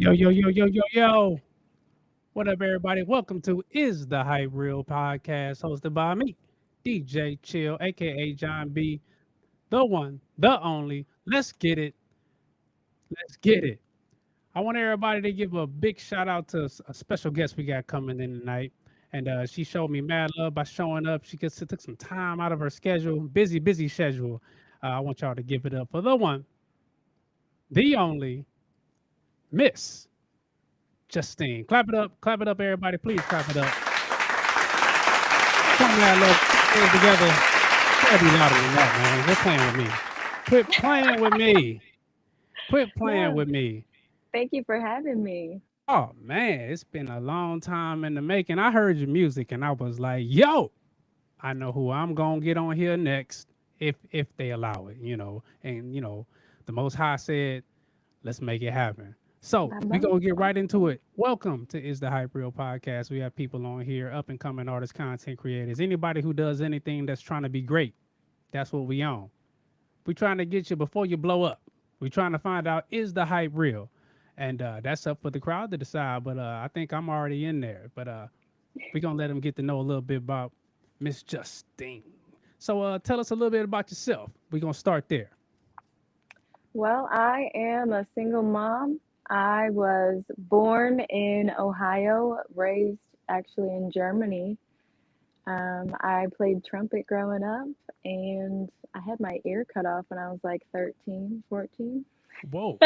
Yo, yo, yo, yo, yo, yo. What up, everybody? Welcome to Is the Hype Real podcast, hosted by me, DJ Chill, aka John B, the one, the only. Let's get it. Let's get it. I want everybody to give a big shout out to a special guest we got coming in tonight. And she showed me mad love by showing up. She took some time out of her schedule, busy schedule. I want y'all to give it up for the one, the only, Miss Justine. Clap it up, everybody. Please clap it up. Show me that love. Put it together. Gotta be louder than that, man. Quit playing with me. Quit playing with me. Quit playing No, with me. thank you for having me. Oh man, it's been a long time in the making. I heard your music and I was like, yo, I know who I'm gonna get on here next if they allow it, And the most high said, let's make it happen. So I we love gonna get right into awesome. it. Welcome to Is the Hype Real podcast. We have people on here, up and coming artists, content creators, anybody who does anything that's trying to be great. That's what we on. We trying to get you before you blow up. We trying to find out is the hype real, and that's up for the crowd to decide. But I think I'm already in there. But we gonna let them get to know a little bit about Miss Justine. So tell us a little bit about yourself. We gonna start there. Well, I am a single mom. I was born in Ohio, raised actually in Germany. I played trumpet growing up, and I had my ear cut off when I was like 13, 14. Whoa.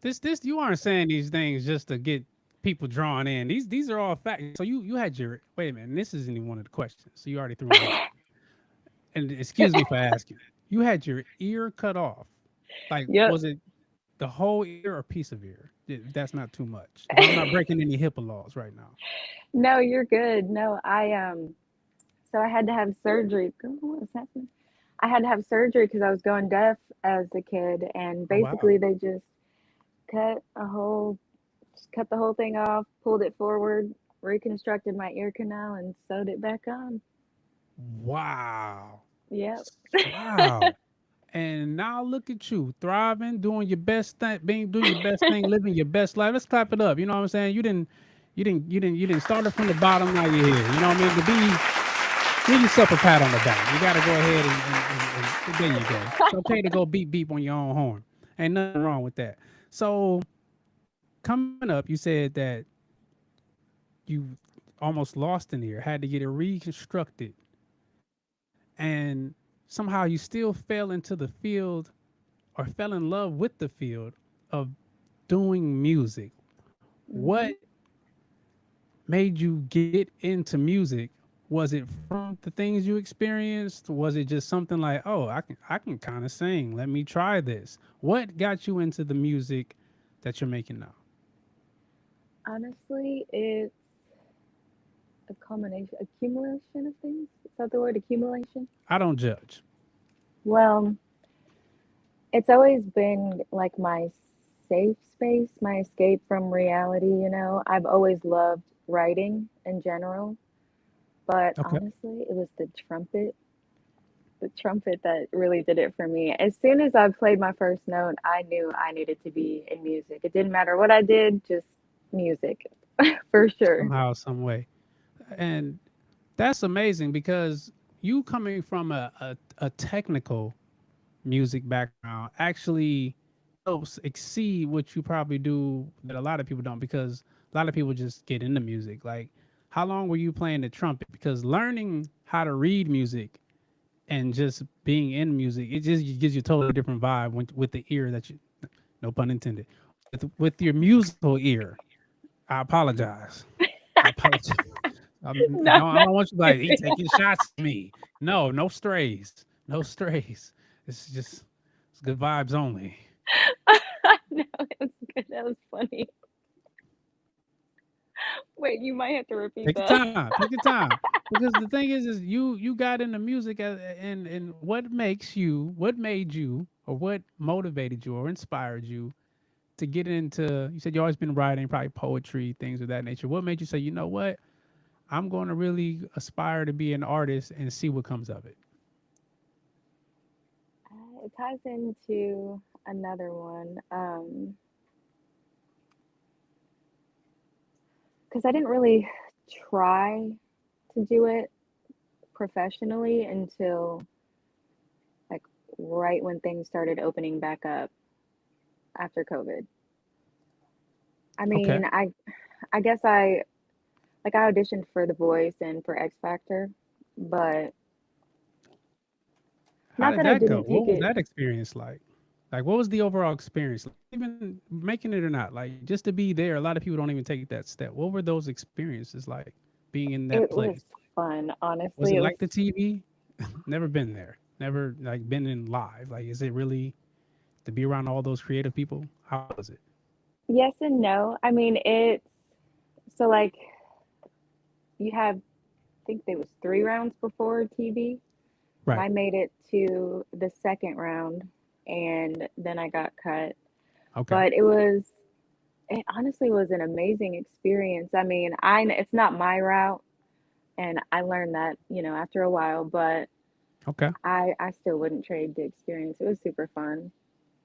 This you aren't saying these things just to get people drawn in. These are all facts. So you had your wait a minute. And this isn't even one of the questions. So you already threw me off. And excuse me for asking. You had your ear cut off. Like Yep. was it the whole ear or piece of ear? If that's not too much. If I'm not breaking any HIPAA laws right now. No, you're good. No, so I had to have surgery. Girl, what was happening? I had to have surgery because I was going deaf as a kid, and Oh wow. basically they just cut a whole, just cut the whole thing off, pulled it forward, reconstructed my ear canal, and sewed it back on. Wow. Yep. Wow. And now look at you thriving, doing your best thing, doing your best thing, living your best life. Let's clap it up. You know what I'm saying? You didn't start it from the bottom. Now you're here. You know what I mean? To be give yourself a pat on the back. You got to go ahead and there you go. It's okay to go beep beep on your own horn. Ain't nothing wrong with that. So coming up, you said that you almost lost an ear, had to get it reconstructed, and somehow you still fell into the field or fell in love with the field of doing music. Hmm. What made you get into music? Was it from the things you experienced? Was it just something like, oh, I can kind of sing. Let me try this. What got you into the music that you're making now? Honestly, it's a combination, accumulation of things. Is that the word, accumulation? I don't judge. Well, it's always been like my safe space, my escape from reality. I've always loved writing in general, but Okay. honestly, it was the trumpet that really did it for me. As soon as I played my first note, I knew I needed to be in music. It didn't matter what I did, just music for sure. Somehow, some way. And that's amazing because you coming from a technical music background actually helps exceed what you probably do that a lot of people don't because a lot of people just get into music. Like, how long were you playing the trumpet? Because learning how to read music and just being in music, it just gives you a totally different vibe with the ear that you, no pun intended, with your musical ear. I apologize. I apologize. No, I don't want you like he taking shots at me. No, no strays, no strays. It's just it's good vibes only. no, it was good. That was funny. Wait, you might have to repeat Take your that. time. Take your time. Because the thing is you got into music and what made you or what motivated you or inspired you to get into you said you always been writing probably poetry things of that nature. What made you say you know what I'm going to really aspire to be an artist and see what comes of it? It ties into another one. because I didn't really try to do it professionally until like right when things started opening back up after COVID. I Okay. mean, I guess I auditioned for The Voice and for X Factor, but How not did that I that go? didn't What take was it. that experience like? Like, what was the overall experience? Like, even making it or not, like, just to be there, a lot of people don't even take that step. What were those experiences like being in that It was place? fun, Was honestly. it It was like the TV? Never been there. Never like been in live. Like, is it really to be around all those creative people? How was it? yes and no. I mean, it's so like you have, I think there was 3 rounds before TV, and Right. I made it to the second round, and then I got cut. Okay. But it honestly was an amazing experience. I mean, it's not my route, and I learned that, after a while, but Okay. I still wouldn't trade the experience. It was super fun.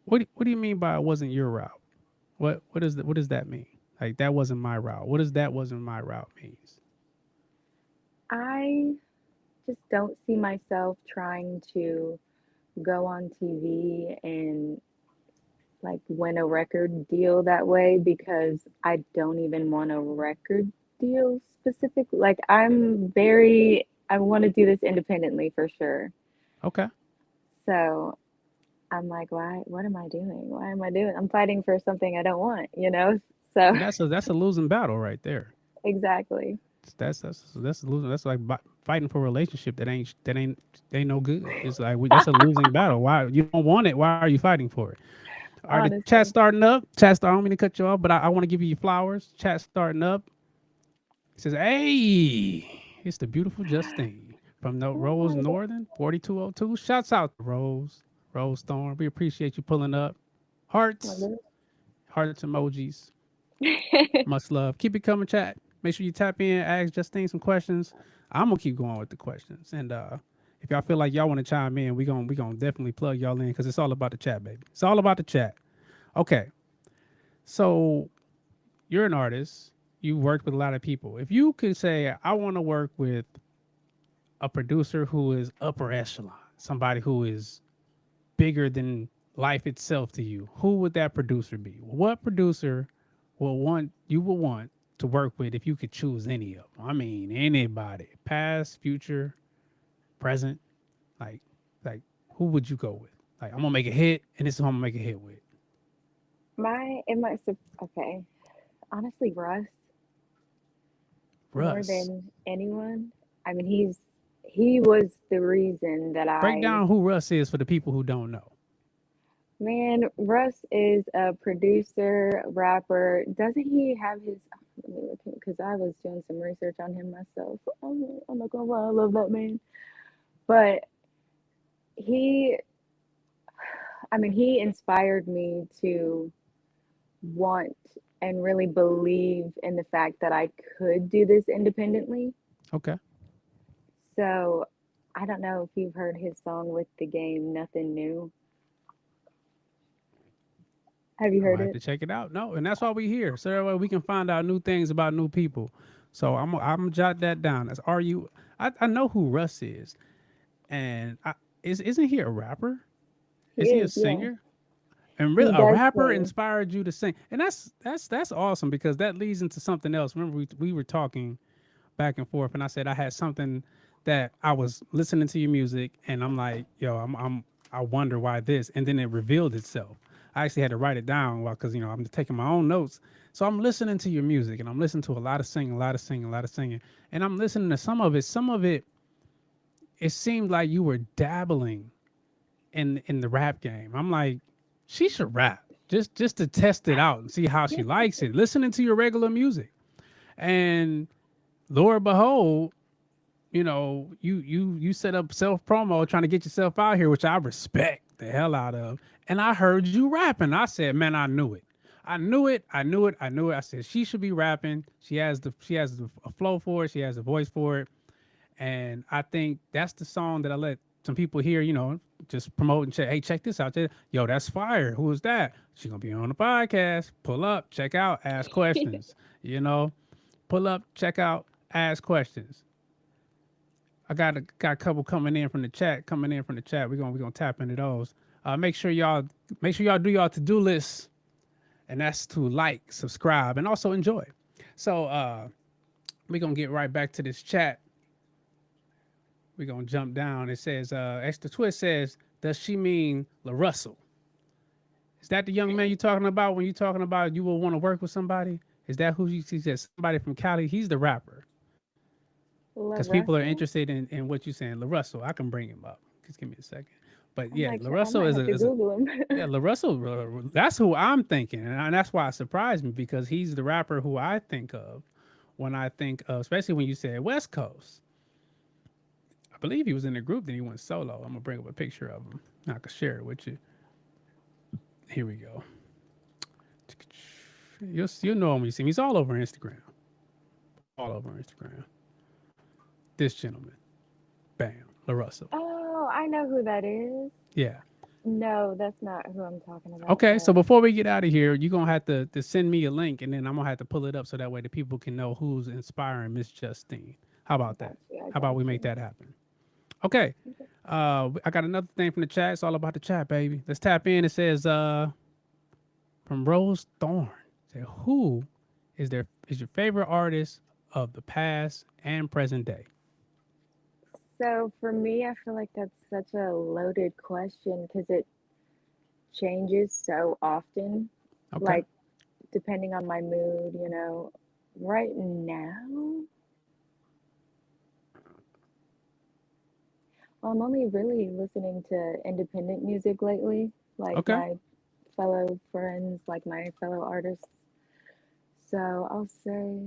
What do you mean by it wasn't your route? What does that mean? Like that wasn't my route. What does that wasn't my route means? I just don't see myself trying to go on TV and like win a record deal that way because I don't even want a record deal specifically. Like I want to do this independently for sure. Okay. So I'm like, why? What am I doing? Why am I doing? I'm fighting for something I don't want. So And that's a losing battle right there. exactly. That's a losing. That's like fighting for a relationship that ain't no good. It's like that's a losing battle. Why you don't want it? Why are you fighting for it? All right, the chat Honestly. starting up. I don't mean to cut you off, but I want to give you your flowers. Chat starting up. It says, "Hey, it's the beautiful Justine from the Oh Rose my God. Northern 4202. Shouts out to Rose Storm. We appreciate you pulling up. Hearts, My hearts emojis. goodness. Much love. Keep it coming, chat. Make sure you tap in, ask Justine some questions. I'm gonna keep going with the questions, and if y'all feel like y'all want to chime in, we gonna definitely plug y'all in because it's all about the chat, baby. It's all about the chat. Okay, so you're an artist. You worked with a lot of people. If you could say, I want to work with a producer who is upper echelon, somebody who is bigger than life itself to you, who would that producer be? What producer would want to work with if you could choose any of them? I mean, anybody, past, future, present, like, like who would you go with? Like, I'm gonna make a hit, and this is who I'm gonna make a hit with. Okay. Honestly, Russ, more Russ. than anyone. I mean, he was the reason that Break down who Russ is for the people who don't know. man, Russ is a producer, rapper. Doesn't he have his, let me look because I was doing some research on him myself. I'm not gonna lie, I love that man. But he, I mean, he inspired me to want and really believe in the fact that I could do this independently. Okay. So I don't know if you've heard his song with the game, Nothing New. Have you I might heard have it? to check it out. No, and that's why we here. So that way we can find out new things about new people. So I'm jot that down. That's RU. I know who Russ is, and isn't he a rapper? He Is he a is, yeah. singer? And really, He a does rapper sing. inspired you to sing, and that's awesome because that leads into something else. Remember, we were talking back and forth, and I said I had something that I was listening to your music, and I'm like, yo, I wonder why this, and then it revealed itself. I actually had to write it down, well, because I'm taking my own notes. So I'm listening to your music, and I'm listening to a lot of singing, a lot of singing, a lot of singing, and I'm listening to some of it. Some of it, it seemed like you were dabbling in the rap game. I'm like, she should rap just to test it out and see how she likes it. Listening to your regular music, and Lord behold, you set up self promo trying to get yourself out here, which I respect the hell out of. And I heard you rapping. I said, man, I knew it. I knew it. I knew it. I knew it. I said she should be rapping. She has a flow for it. She has a voice for it. And I think that's the song that I let some people hear, just promote and say, hey, check this out. Yo, that's fire. Who is that? She gonna be on the podcast. Pull up, check out, ask questions, you know pull up, check out, ask questions. I got a couple coming in from the chat. We're gonna tap into those. Make sure y'all do y'all to do list, and that's to like, subscribe, and also enjoy. So we're gonna get right back to this chat. We're gonna jump down. It says extra twist says, does she mean LaRussell? Is that the young man you talking about when you talking about you will want to work with somebody? Is that who you see? Says somebody from Cali. He's the rapper. Because people are LaRussell? interested in what you're saying. LaRussell, I can bring him up. Just give me a second. But yeah, I LaRussell might is have a to is a Google him. yeah, LaRussell. That's who I'm thinking, and that's why it surprised me because he's the rapper who I think of when I think of, especially when you said West Coast. I believe he was in the group, then he went solo. I'm gonna bring up a picture of him. I can share it with you. Here we go. You'll know him when you see him. He's all over Instagram. All over Instagram. This gentleman. Bam. LaRussell. Oh, I know who that is. Yeah. No, that's not who I'm talking about, Okay, so though. before we get out of here, you're gonna have to send me a link, and then I'm gonna have to pull it up so that way the people can know who's inspiring Miss Justine. How I about got that? you. I How about got we make you. that happen? Okay. I got another thing from the chat. It's all about the chat, baby. Let's tap in. It says from Rose Thorn. Say, who is your favorite artist of the past and present day? So for me, I feel like that's such a loaded question because it changes so often, Okay. like depending on my mood, Right now, well, I'm only really listening to independent music lately, like Okay. my fellow friends, like my fellow artists. So I'll say,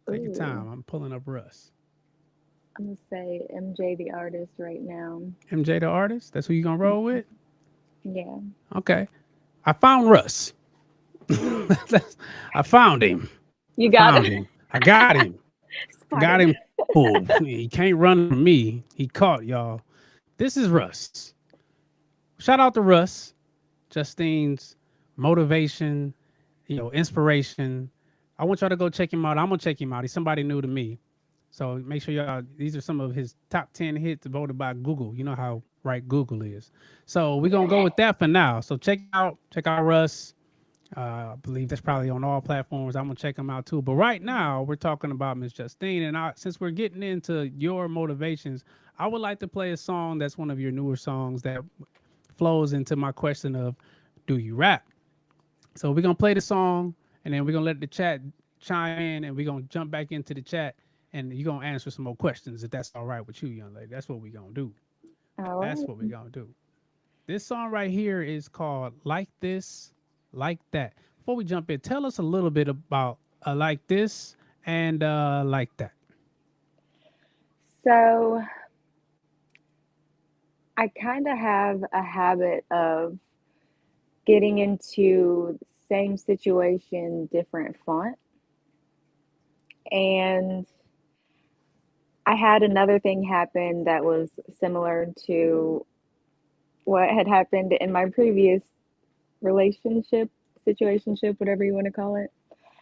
Take your ooh, time. I'm pulling up Russ. I'm gonna say MJ the artist right now. MJ the artist. That's who you gonna roll with. Yeah, Okay. I found Russ. I found him. I you got found it. him. I got him. I got Spotted. him. Oh, he can't run from me. He caught y'all. This is Russ. Shout out to Russ. Justine's motivation, inspiration. I want y'all to go check him out. I'm gonna check him out. He's somebody new to me. So make sure y'all, these are some of his top 10 hits voted by Google. You know how right Google is. So we're gonna Yeah. go with that for now. So check out Russ. I believe that's probably on all platforms. I'm gonna check them out too. But right now, we're talking about Miss Justine, and since we're getting into your motivations, I would like to play a song that's one of your newer songs that flows into my question of, do you rap? So we're gonna play the song, and then we're gonna let the chat chime in, and we're gonna jump back into the chat, and you're gonna answer some more questions if that's all right with you, young lady. That's what we're gonna do. All That's right. what we're gonna do. This song right here is called Like This, Like That. Before we jump in, tell us a little bit about Like This and Like That. So I kind of have a habit of getting into same situation, different font. And I had another thing happen that was similar to what had happened in my previous relationship, situationship, whatever you want to call it.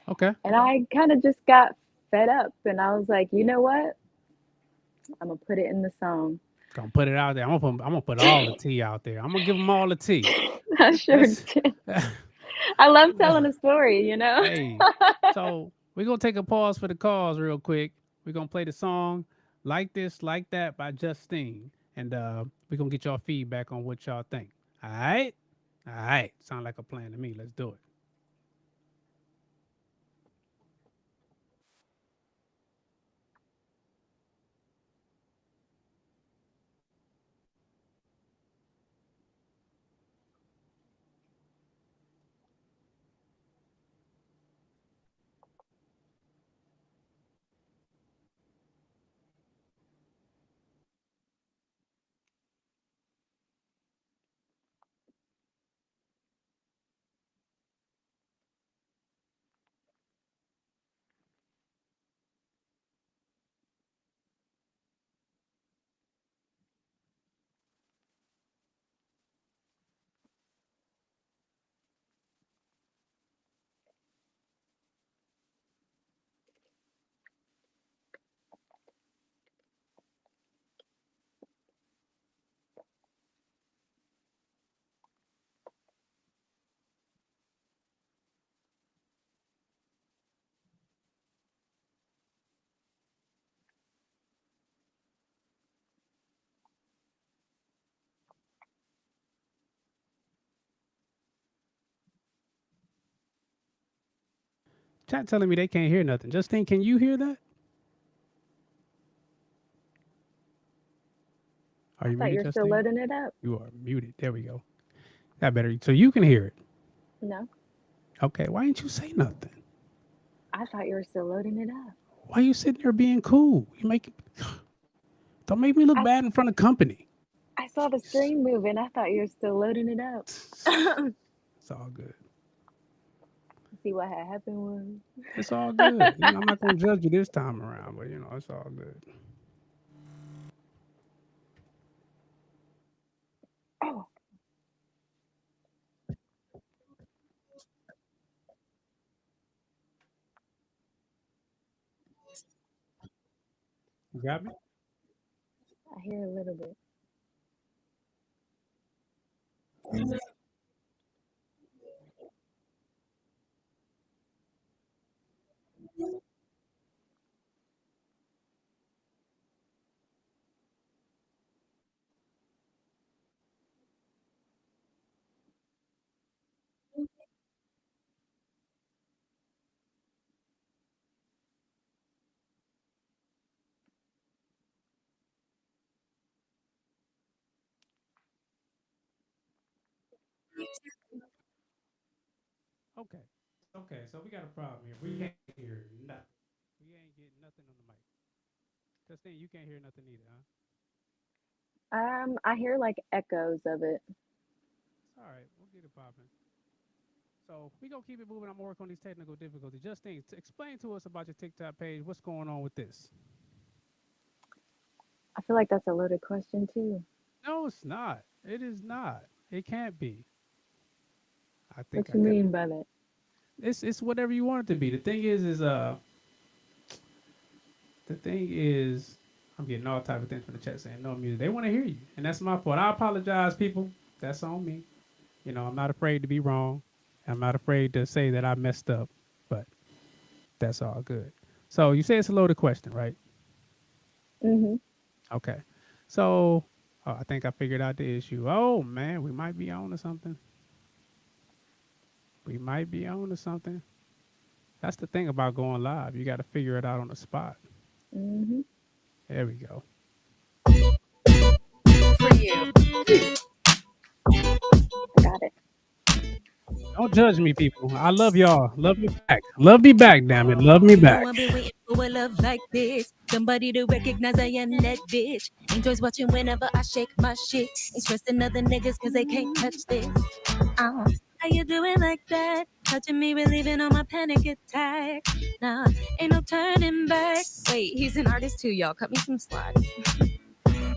Okay. And I kind of just got fed up and I was like, you know what? I'm gonna put it in the song. Gonna put it out there. I'm gonna put all the tea out there. I'm gonna give them all the tea. I sure Let's did. I love telling a story. hey. So we're gonna take a pause for the cause real quick. We're gonna play the song Like This, Like That by Justine. And we're gonna get y'all feedback on what y'all think. All right? All right. Sound like a plan to me. Let's do it. Chat telling me they can't hear nothing. Justine, can you hear that? Are I you thought you muted, were still Justine? loading it up. You are muted. There we go. That better. So you can hear it. No, Okay. Why didn't you say nothing? I thought you were still loading it up. Why you sitting there being cool? You make don't make me look I, bad in front of company. I saw the Jeez. screen moving. I thought you were still loading it up. It's all good. See what had happened was. It's all good. You know, I'm not gonna judge you this time around, but you know, it's all good. Oh, You got me? I hear a little bit. Okay. Okay, so we got a problem here. We can't hear nothing. We ain't getting nothing on the mic. Justine, you can't hear nothing either, huh? I hear like echoes of it. It's all right. We'll get it popping. So we gonna keep it moving. I'm gonna work on these technical difficulties. Justine, explain to us about your TikTok page. What's going on with this? I feel like that's a loaded question too. No, it's not. It is not. It can't be. I What think I you could. mean by that? It's whatever you want it to be. The thing is, I'm getting all type of things from the chat saying no music. They want to hear you, and that's my fault. I apologize, people. That's on me. You know, I'm not afraid to be wrong. I'm not afraid to say that I messed up, but that's all good. So you say it's a loaded question, right? Mm-hmm. Okay. So I think I figured out the issue. Oh man, we might be on to something. We might be on to something. That's the thing about going live. You got to figure it out on the spot. Mm-hmm. There we go. For you. Got it. Don't judge me, people. I love y'all. Love me back. Love me back, damn it. Love me You know back. I've been waiting for a love like this. Somebody to recognize I am that bitch. Enjoys watching whenever I shake my shit. Ain't stressing other niggas cause they can't touch this. How you doing like that? Touching me, relieving all my panic attack. Nah, ain't no turning back. Wait, he's an artist too, y'all. Cut me some slack.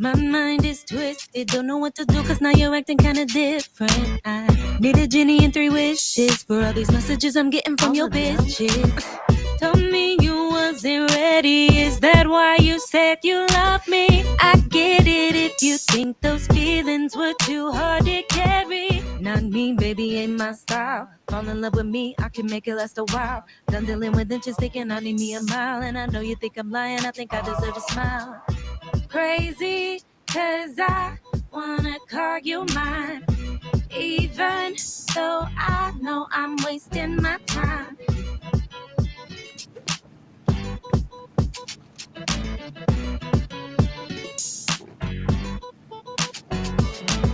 My mind is twisted, don't know what to do cause now you're acting kinda different. I need a genie and 3 wishes for all these messages I'm getting from your bitches. Told me you wasn't ready, is that why you said you love me? I get it if you think those feelings were too hard to carry. Not me, baby, ain't my style. Fall in love with me, I can make it last a while. Done dealing with inches, thinking I need me a mile. And I know you think I'm lying, I think I deserve a smile. Crazy, cause I wanna call you mine. Even though I know I'm wasting my time.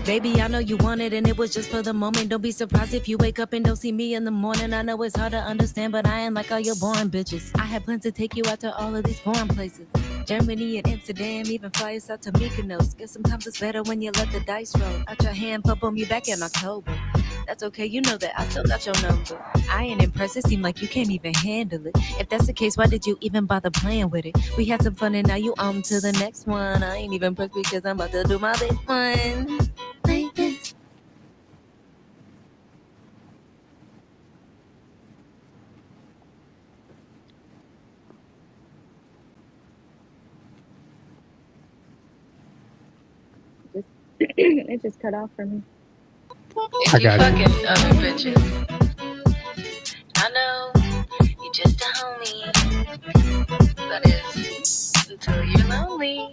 Baby, I know you want it and it was just for the moment. Don't be surprised if you wake up and don't see me in the morning. I know it's hard to understand, but I ain't like all your boring bitches. I had plans to take you out to all of these foreign places. Germany and Amsterdam, even fly us out to Mykonos. Guess sometimes it's better when you let the dice roll. Out your hand, pump on me back in October. That's okay, you know that I still got your number. I ain't impressed, it seemed like you can't even handle it. If that's the case, why did you even bother playing with it? We had some fun and now you on to the next one. I ain't even impressed because I'm about to do my big one. Like this. Just it just cut off for me. I If you got you. fucking other bitches, I know you just a homie, but it's until you're lonely.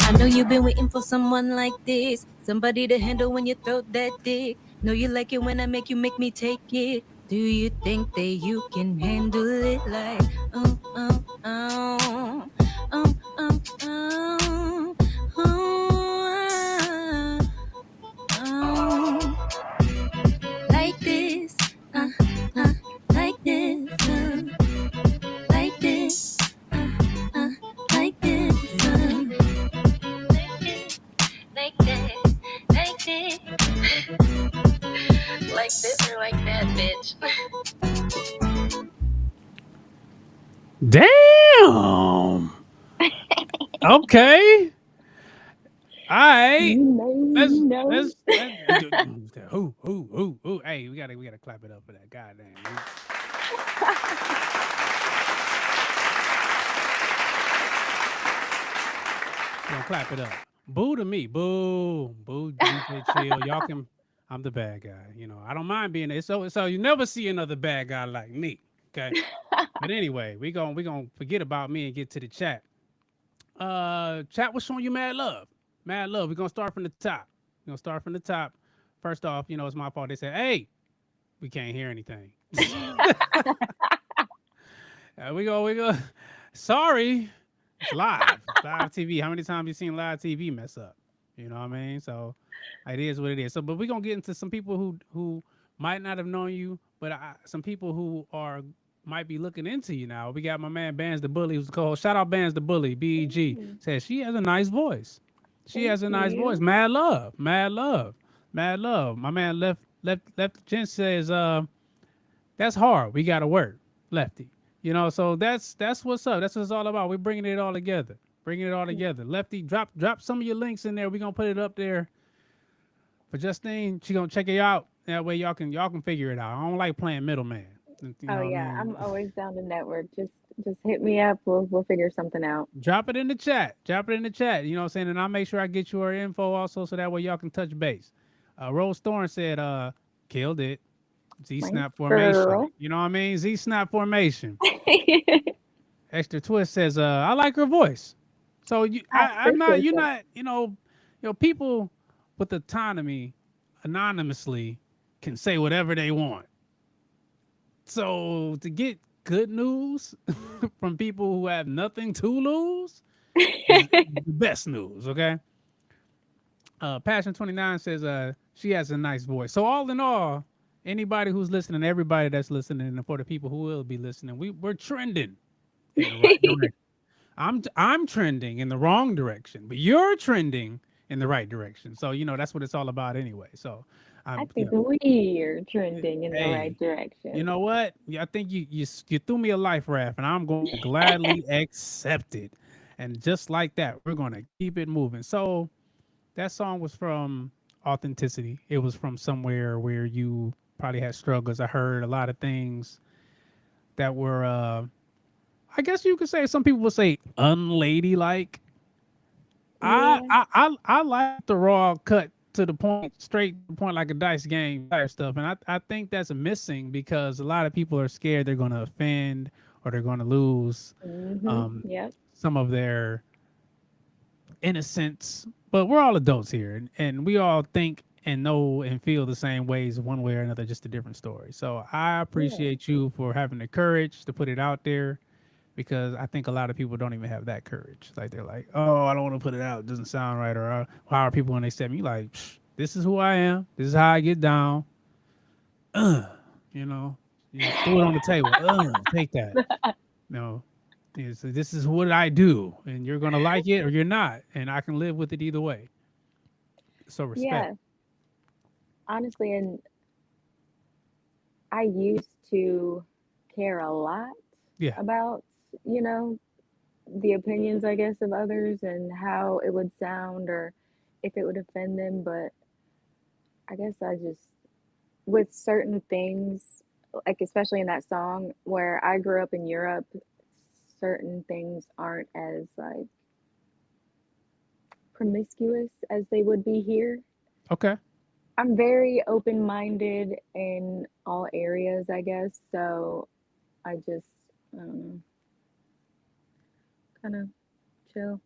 I know you've been waiting for someone like this, somebody to handle when you throw that dick. Know you like it when I make you make me take it. Do you think that you can handle it like oh oh oh oh oh oh oh, oh. Like this uh, like this like this uh, like this like this like this like this or like that, bitch. Damn. Okay. All right. Let's who. Hey, we gotta clap it up for that. God damn. Gonna clap it up. Boo to me. Boo. Boo DJ Chill. Y'all can I'm the bad guy. You know, I don't mind being there. So you never see another bad guy like me. Okay. But anyway, we gonna forget about me and get to the chat. Chat was showing you mad love. Mad love. We're gonna start from the top. We're gonna start from the top. First off, you know, it's my fault. They said, hey, we can't hear anything. We go. Sorry. It's live. It's live TV. How many times you seen live TV mess up? You know what I mean? So it is what it is. So, but we're gonna get into some people who might not have known you, but some people who might be looking into you now. We got my man Bands the Bully, who's called shout out Bands the Bully. BEG says she has a nice voice. She has a nice voice. Mad love, mad love, mad love. My man left Jen says that's hard. We gotta work, Lefty. You know, so that's what's up. That's what it's all about. We're bringing it all together. Bringing it all together. Lefty, drop some of your links in there. We're gonna put it up there for Justine. She gonna check it out. That way y'all can figure it out. I don't like playing middleman. You know Oh what I yeah, mean? I'm always down to network. Just hit me up. We'll figure something out. Drop it in the chat. Drop it in the chat. You know what I'm saying? And I'll make sure I get your info also so that way y'all can touch base. Rose Thorne said, killed it. Z Thanks, snap formation. girl. You know what I mean? Z snap formation. Extra twist says, I like her voice. So I'm not, you're not, you know, people with autonomy anonymously can say whatever they want. So to get good news from people who have nothing to lose is the best news, okay? Passion 29 says she has a nice voice. So all in all, anybody who's listening, everybody that's listening, and for the people who will be listening, we're trending in the right direction. I'm trending in the wrong direction, but you're trending in the right direction. So you know that's what it's all about anyway. So I think we're trending in the hey, right direction. you know what? I think you threw me a life raft, and I'm going to gladly accept it. And just like that, we're going to keep it moving. So that song was from Authenticity. It was from somewhere where you probably had struggles. I heard a lot of things that were, I guess you could say, some people would say unladylike. Yeah. I like the raw cut to the point, straight to the point, like a dice game type stuff. And I think that's missing because a lot of people are scared they're going to offend or they're going to lose Yep. some of their innocence. But we're all adults here, and we all think and know and feel the same ways one way or another, just a different story. So I appreciate you for having the courage to put it out there, because I think a lot of people don't even have that courage. Like they're like, oh, I don't want to put it out. It doesn't sound right. Or how are people when they say me like, this is who I am. This is how I get down. You know, you just throw it on the table. Take that. No, so this is what I do, and you're gonna like it or you're not, and I can live with it either way. So respect. Yeah. Honestly, and I used to care a lot Yeah. about, you know, the opinions, I guess, of others and how it would sound or if it would offend them. But I guess with certain things, like especially in that song where I grew up in Europe, certain things aren't as like promiscuous as they would be here. Okay. I'm very open-minded in all areas, I guess. So I just, I don't know, kind of chill.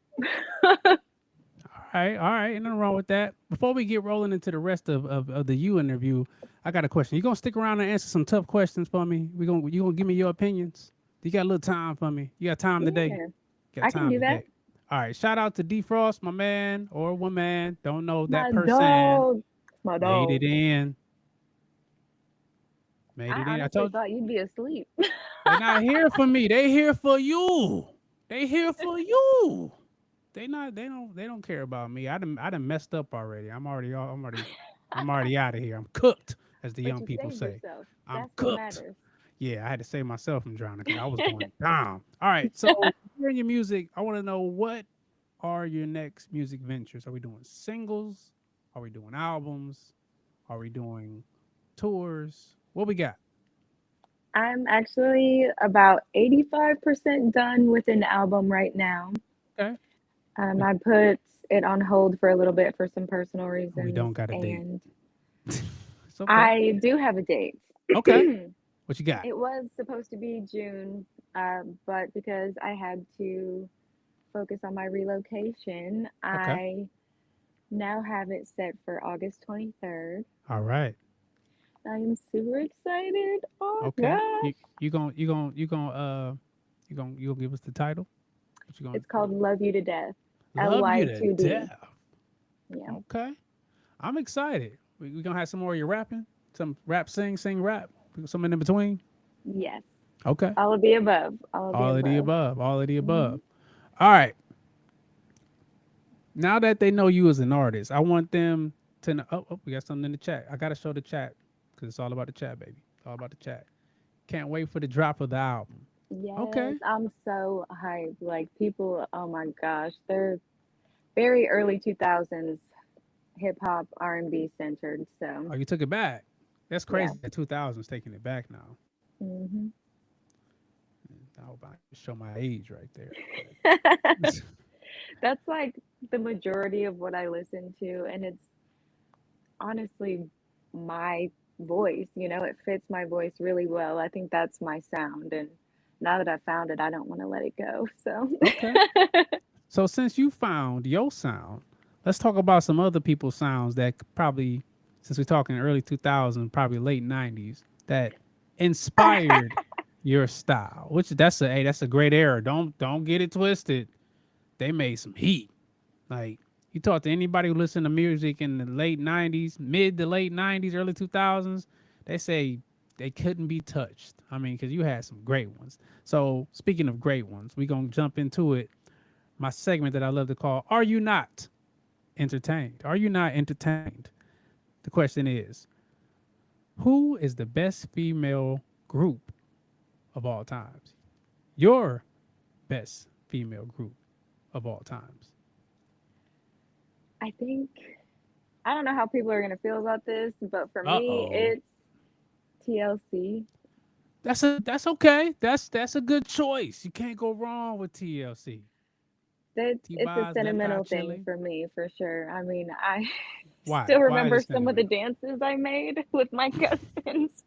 All right, ain't nothing wrong with that. Before we get rolling into the rest of the you interview, I got a question. You gonna stick around and answer some tough questions for me? You gonna give me your opinions? You got a little time for me? You got time today? Yeah, Got I can time do that. today? All right. Shout out to Defrost, my man or woman. Don't know that My person. dog. My Made dog. it in. Made I it in. I honestly told you thought you'd be asleep. they not here for me. They here for you. They here for you. They not. They don't care about me. I done messed up already. I'm already out of here. I'm cooked, as the But young you people saved say. yourself. I'm That's what cooked. matters. Yeah, I had to save myself from drowning because I was going down. All right, so hearing your music, I want to know what are your next music ventures? Are we doing singles? Are we doing albums? Are we doing tours? What we got? I'm actually about 85% done with an album right now. Okay, I put it on hold for a little bit for some personal we reasons, don't got a date. and It's okay. I do have a date. Okay, what you got? It was supposed to be June, but because I had to focus on my relocation, Okay, I now have it set for August 23rd. all right. I am super excited. Oh Okay, gosh. you gonna give us the title? What you gonna It's called Love You to Death. love you to LY2D. death? Yeah. Okay. I'm excited. We gonna have some more of your rapping, some rap, sing, rap, something in between. Yes. Okay. All of the above. All of the All of the above. above. All of the Hmm. above. All right. Now that they know you as an artist, I want them to know. Oh, we got something in the chat. I gotta show the chat because it's all about the chat, baby. It's all about the chat. Can't wait for the drop of the album. Yes, Okay. I'm so hyped. Like people, oh my gosh, they're very early 2000s hip hop R&B centered. So Oh, you took it back. That's yeah. crazy. That 2000s taking it back now. Hmm. I hope I show my age right there. That's like the majority of what I listen to, and it's honestly my voice. It fits my voice really well. I think that's my sound, and now that I found it, I don't want to let it go. So Okay. So since you found your sound, let's talk about some other people's sounds that probably, since we're talking early 2000s, probably late 90s, that inspired your style. Which that's a great era. Don't get it twisted. They made some heat. Like you talk to anybody who listened to music in the late 90s, mid to late 90s, early 2000s, they say they couldn't be touched. I mean, because you had some great ones. So speaking of great ones, we're gonna jump into it, my segment that I love to call Are You Not Entertained? Are you not entertained? The question is, who is the best female group of all times? Your best female group of all times. I think I don't know how people are gonna feel about this, but for me, Uh-oh. it's TLC. That's okay. That's a good choice. You can't go wrong with TLC. It's a T-Boz, Left Eye sentimental thing Chili. for me, for sure. I mean, I Why? still Why is remember it some of the sentimental? dances I made with my cousins.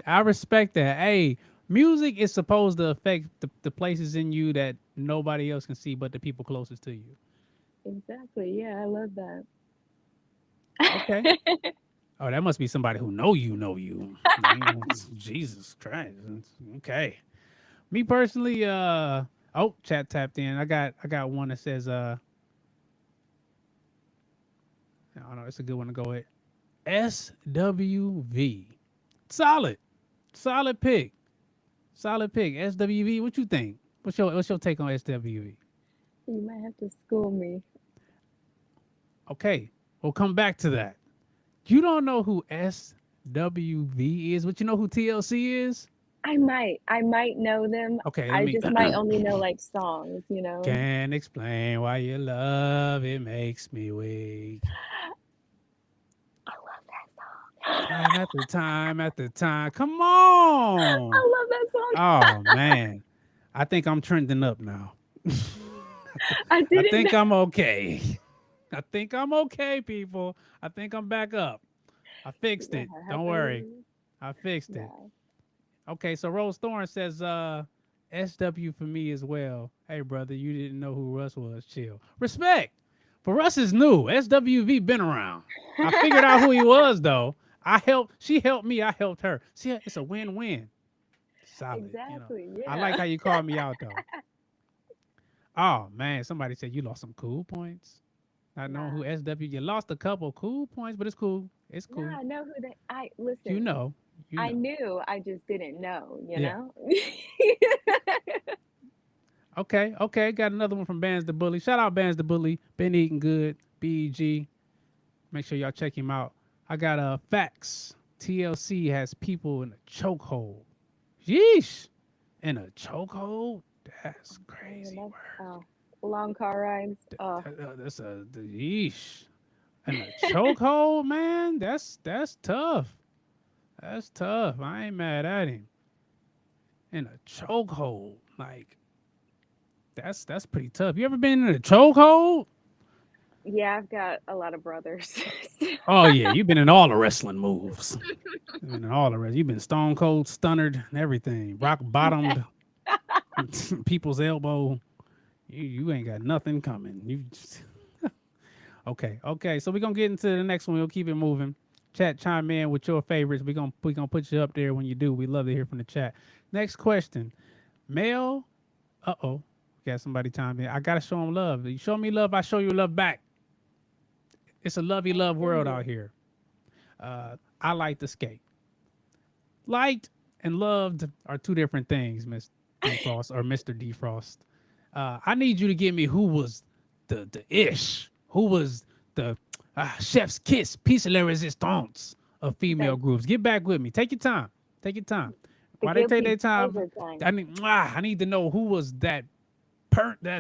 I respect that. Hey, music is supposed to affect the places in you that nobody else can see but the people closest to you. Exactly. Yeah, I love Okay. that. Oh, that must be somebody who know you know you. Mm, Jesus Christ. Okay. Me personally, oh, chat tapped in. I got one that says I don't know, it's a good one to go with. SWV. Solid. Solid pick. Solid pick. SWV. What you think? What's your take on SWV? You might have to school me. Okay. We'll come back to that. You don't know who SWV is, but you know who TLC is? I might know them. Okay, let I me just might only know like songs. can't explain why your love it makes me weak. I love that song. Time after time after time. Come on. I love that Oh song. man. I think I'm trending up now. I I didn't know. think I'm okay. I think I'm okay, people. I think I'm back up. I fixed Yeah, it. Don't worry. I fixed it. yeah. Okay, so Rose Thorne says SW for me as well. Hey brother, you didn't know who Russ was. Chill. Respect. For us, it's new. SWV been around. I figured out who he was though. She helped me. I helped her. See, it's a win-win. Solid. Exactly. I Yeah. like how you called me out though. Oh man, somebody said you lost some cool points. Not knowing who Nah. SW. You lost a couple cool points, but it's cool. It's No, cool. I know who they. I You listen. know. You I know. knew. I just didn't know. You Yeah. know. Okay. Okay. Got another one from Bands the Bully. Shout out Bands the Bully. Been eating good. BEG. Make sure y'all check him out. I got facts. TLC has people in a chokehold. Yeesh. In a chokehold? That's crazy That's, word. long car rides. That's a yeesh. In a chokehold, man. That's tough. That's tough. I ain't mad at him. In a chokehold, like that's pretty tough. You ever been in a chokehold? Yeah, I've got a lot of brothers. Oh yeah, you've been in all the wrestling moves. You've been in all the rest. You've been stone cold, stunnered, and everything. Rock bottomed, people's elbow. You ain't got nothing coming. Okay, okay. So we're gonna get into the next one. We'll keep it moving. Chat, chime in with your favorites. We're gonna put you up there when you do. We love to hear from the chat. Next question. Male. Uh-oh. Got somebody chime in. I gotta show them love. You show me love, I show you love back. It's a lovey love world out here. I like to skate. Liked and loved are two different things, Miss Defrost or Mr. Defrost. I need you to give me who was the ish, who was the chef's kiss, piece de la resistance of female groups. Get back with me. Take your time. Take your time. The Why they take guilty their time? pleasure time. I need to know who was that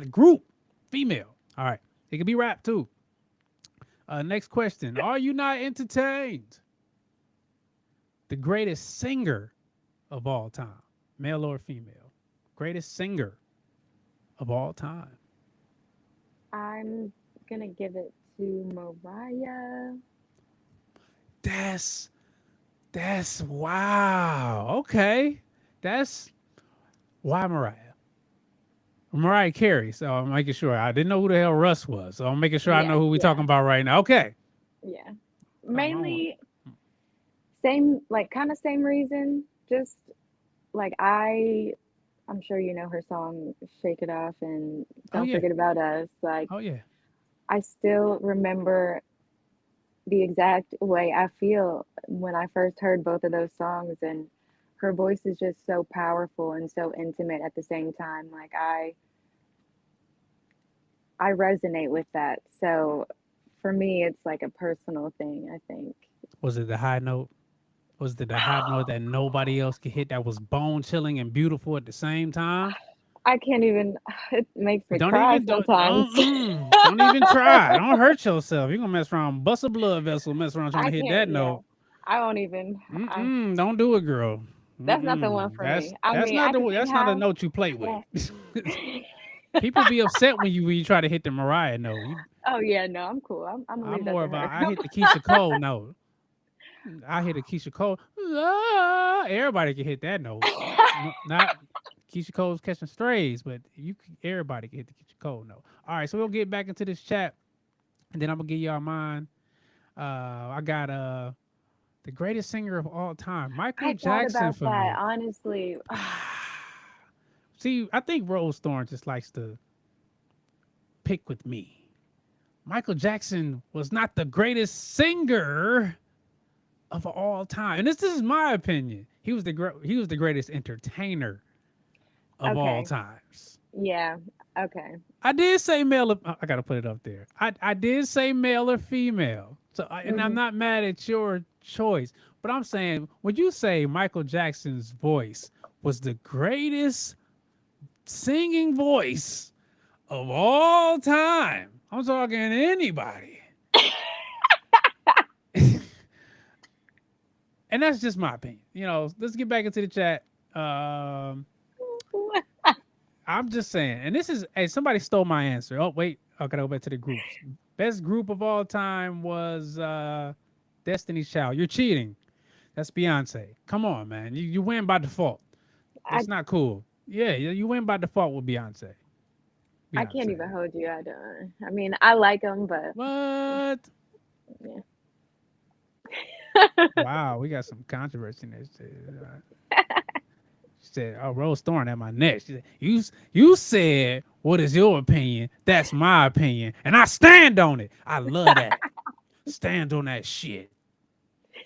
group, female. All right. It could be rap too. Next question. Are you not entertained? The greatest singer of all time, male or female? Greatest singer of all time. I'm gonna give it to Mariah. That's wow. Okay. That's why Mariah Carey. So I'm making sure. I didn't know who the hell Russ was. So I'm making sure I know who we're talking about right now. Okay. Yeah. on. Mainly same, like kind of same reason. Just like I'm sure you know her song "Shake It Off" and Oh "Don't yeah. Forget About Us." Like Oh yeah. I still remember the exact way I feel when I first heard both of those songs, and her voice is just so powerful and so intimate at the same time. Like I resonate with that. So for me, it's like a personal thing, I think. Was it the high note? Was it the high note that nobody else could hit that was bone chilling and beautiful at the same time? I can't even, it makes me Don't cry even sometimes. don't even try. Don't hurt yourself. You're gonna mess around, bust a blood vessel, mess around trying I to hit can't, that yeah. note. I won't even, Don't do it, girl. that's not the one for That's me. I mean, I can see that's not a how, note you play with. yeah. People be upset when you try to hit the Mariah note. Oh, yeah, no, I'm cool. I'm gonna I'm leave that more to of a her. I hit the Keisha Cole note. I hit a Keisha Cole. Everybody can hit that note. Not Keisha Cole's catching strays, but everybody can hit the Keisha Cole note. All right, so we'll get back into this chat, and then I'm gonna give y'all mine. I got the greatest singer of all time, Michael I thought Jackson about for that, me. honestly. See, I think Rose Thorne just likes to pick with me. Michael Jackson was not the greatest singer of all time, and this is my opinion. He was the greatest entertainer of all Okay, times. yeah, okay. I did say male. I gotta put it up there. I did say male or female. So and I'm Hmm. not mad at your choice, but I'm saying when you say Michael Jackson's voice was the greatest singing voice of all time, I'm talking anybody. And that's just my opinion. Let's get back into the chat. I'm just saying, and this is, hey, somebody stole my answer. Oh, wait, I gotta go back to the groups. Best group of all time was Destiny's Child. You're cheating. That's Beyonce. Come on, man. You win by default. I That's not cool. Yeah, you win by default with Beyonce. I can't even hold you. I don't. I mean, I like them, but What? yeah. Wow, we got some controversy in this. She said, "Oh, Rose Thorn at my neck." She said, "You said what is your opinion? That's my opinion, and I stand on it. I love that. Stand on that shit.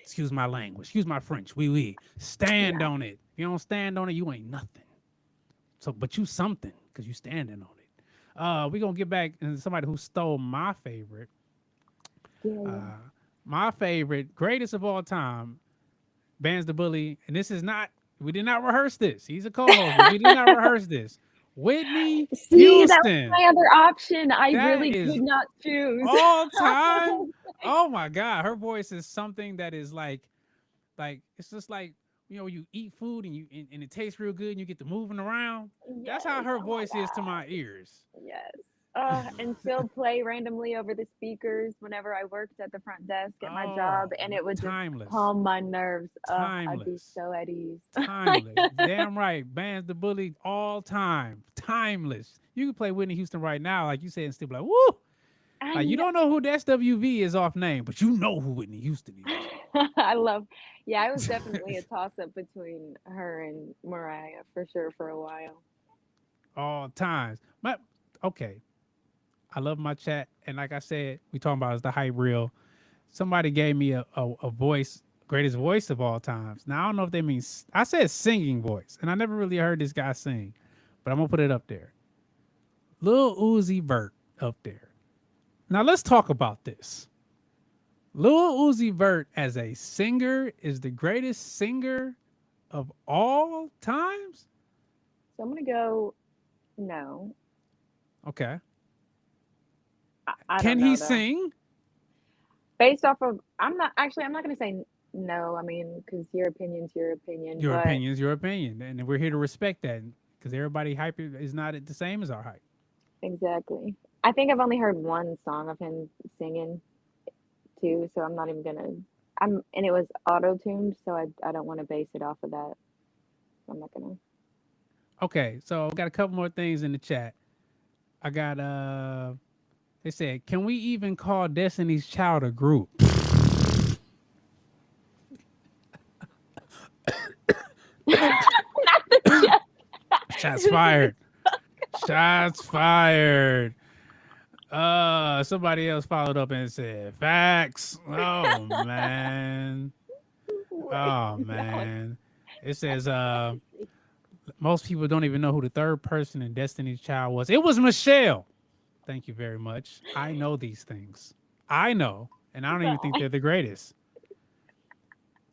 Excuse my language. Excuse my French. We stand Yeah. on it. If you don't stand on it, you ain't nothing. So, but you something because you standing on it. We gonna get back into somebody who stole my favorite. Yeah. My favorite, greatest of all time, Bands the Bully, and this is not. We did not rehearse this. He's a co-host, but we did not rehearse this. Whitney See, that was Houston. my other option. I That really is could not choose. all time. Oh my god, her voice is something that is like it's just like you eat food and it tastes real good and you get to moving around. That's how Yes. her Oh my voice is to God. my ears. Yes. And still play randomly over the speakers whenever I worked at the front desk at my job, and it would just Timeless. calm my nerves. I'd be Timeless. so at ease. Timeless. Damn right. Bands the Bully all time. Timeless. You can play Whitney Houston right now, like you said, and still be like, woo! I Like you know. don't know who the SWV is off name, but you know who Whitney Houston is. I love. Yeah, it was definitely a toss up between her and Mariah for sure for a while. All times. But okay. I love my chat. And like I said, we talking about is the hype reel. Somebody gave me a voice, greatest voice of all times. Now I don't know if they mean I said singing voice, and I never really heard this guy sing, but I'm gonna put it up there. Lil Uzi Vert up there. Now let's talk about this. Lil Uzi Vert as a singer is the greatest singer of all times. So I'm gonna go. No, Okay. I Can don't know he though. sing? Based off of, I'm not actually. I'm not gonna say no. I mean, because your opinion's your opinion, Your but opinion is your opinion, and we're here to respect that because everybody hype is not the same as our hype. exactly. I think I've only heard one song of him singing too, so I'm not even gonna. And it was auto tuned, so I don't want to base it off of that. I'm not gonna. Okay, so I got a couple more things in the chat. I got they said, can we even call Destiny's Child a group? Shots fired. Shots fired. Somebody else followed up and said, facts. Oh man. Oh man. It says most people don't even know who the third person in Destiny's Child was. It was Michelle. Thank you very much. I know these things. I know, and I don't even think they're the greatest.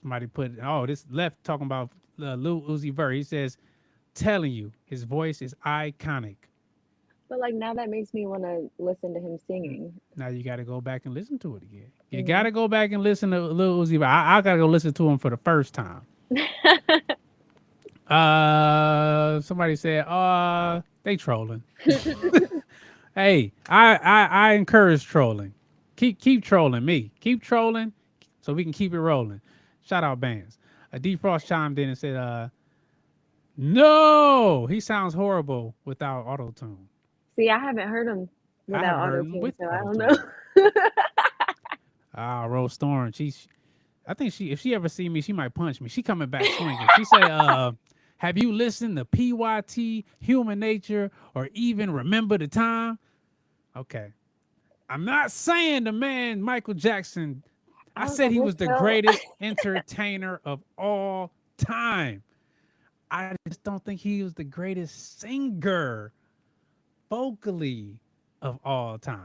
Somebody put, this left talking about Lil Uzi Vert. He says, telling you, his voice is iconic. But like now that makes me want to listen to him singing. Now you got to go back and listen to it again. You got to go back and listen to Lil Uzi Vert. I got to go listen to him for the first time. Somebody said, they trolling. Hey, I encourage trolling. Keep trolling me. Keep trolling so we can keep it rolling. Shout out bands. Defrost chimed in and said, no, he sounds horrible without auto tune. See, I haven't heard him I without haven't auto heard him tune, with so I don't auto-tune. know. Rose Thorn. I think if she ever see me, she might punch me. She coming back swinging. She say, have you listened to PYT, Human Nature, or even Remember the Time? Okay. I'm not saying the man Michael Jackson. I said he was the greatest entertainer of all time. I just don't think he was the greatest singer vocally of all time.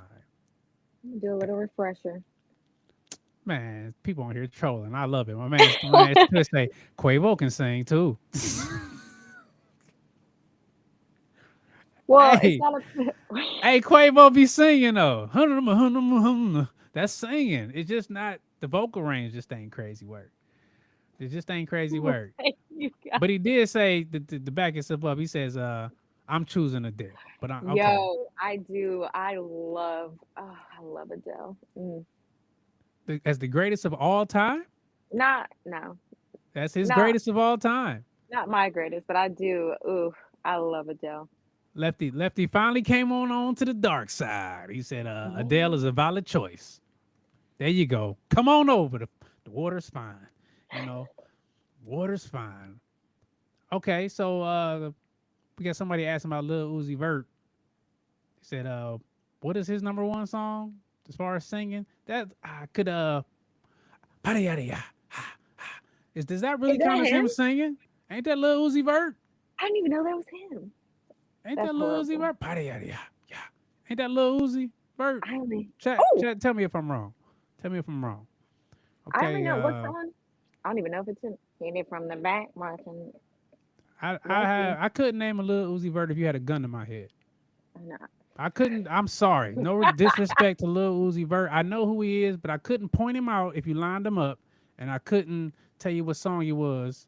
Do a little refresher. Man, people on here trolling. I love it. My man Chris say Quavo can sing too. Well, hey, it's not hey, Quavo be singing though. That's singing. It's just not the vocal range. Just ain't crazy work. It just ain't crazy work. But he did say to back himself up. He says, "I'm choosing Adele." But I'm okay. Yo, I do. I love Adele. As the greatest of all time. No. That's his greatest of all time. Not my greatest, but I do. Ooh, I love Adele. Lefty finally came on to the dark side. He said, Adele is a valid choice. There you go. Come on over. The water's fine. You know, water's fine. Okay, so we got somebody asking about Lil Uzi Vert. He said, what is his number one song as far as singing? That I could does that really Is that count as him him? singing? Ain't that Lil Uzi Vert? I didn't even know that was him. Ain't That's that Lil Uzi horrible. Vert? Yeah. Ain't that Lil Uzi Vert? I only Chat, oh chat, tell me if I'm wrong. Tell me if I'm wrong. I only Okay, know what song. I don't even know if it's him. Hit it from the back, Martin. I couldn't name a Lil Uzi Vert if you had a gun to my head. No. I couldn't. I'm sorry. No disrespect to Lil Uzi Vert. I know who he is, but I couldn't point him out if you lined him up, and I couldn't tell you what song he was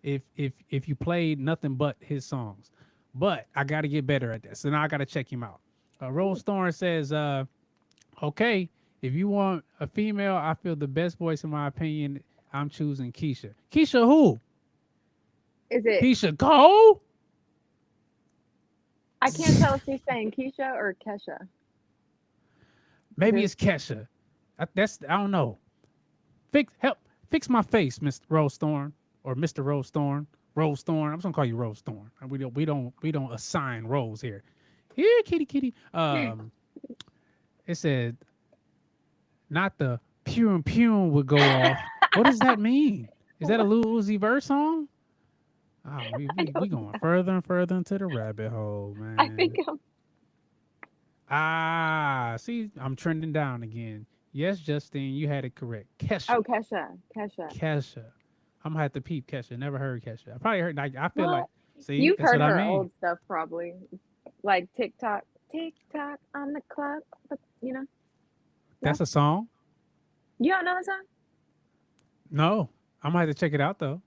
if you played nothing but his songs. But I got to get better at this, so now I got to check him out. Rose Thorne says, "Okay, if you want a female, I feel the best voice in my opinion. I'm choosing Keisha. Keisha who? Is it? Keisha Cole? I can't tell if she's saying Keisha or Kesha. Maybe Is it's Kesha. I don't know. Fix my face, Mr. Rose Thorne or Mr. Rose Thorne. Rose Thorne. I'm just gonna call you Rose Thorne. We don't assign roles here. Here, kitty. It said not the pew would go off. What does that mean? Is that a Lil Uzi Vert song? Oh, we going further and further into the rabbit hole, I think man. See, I'm trending down again. Yes, Justine, you had it correct. Kesha. oh Kesha. Kesha. I'm gonna have to peep Kesha. Never heard Kesha. I probably heard. Like, I feel like. Well, See, you've that's heard what I her mean. old stuff probably, like TikTok on the clock. But That's a song. you don't know the song? No, I'm gonna have to check it out though.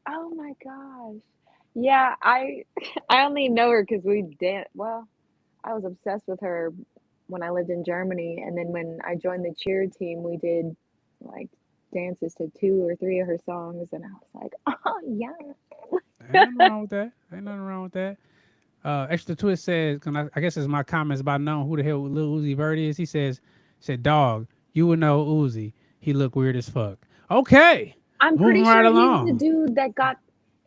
Oh my gosh. Yeah, I I only know her because we did. Well, I was obsessed with her when I lived in Germany, and then when I joined the cheer team, we did like dances to 2 or 3 of her songs, and I was like, oh yeah. Ain't nothing wrong with that. Ain't nothing wrong with that. Extra Twist says, I guess it's my comments about knowing who the hell Lil Uzi Vert is. He said, dog, you would know Uzi. He look weird as fuck. Okay. I'm Moving pretty right sure along. he's the dude that got.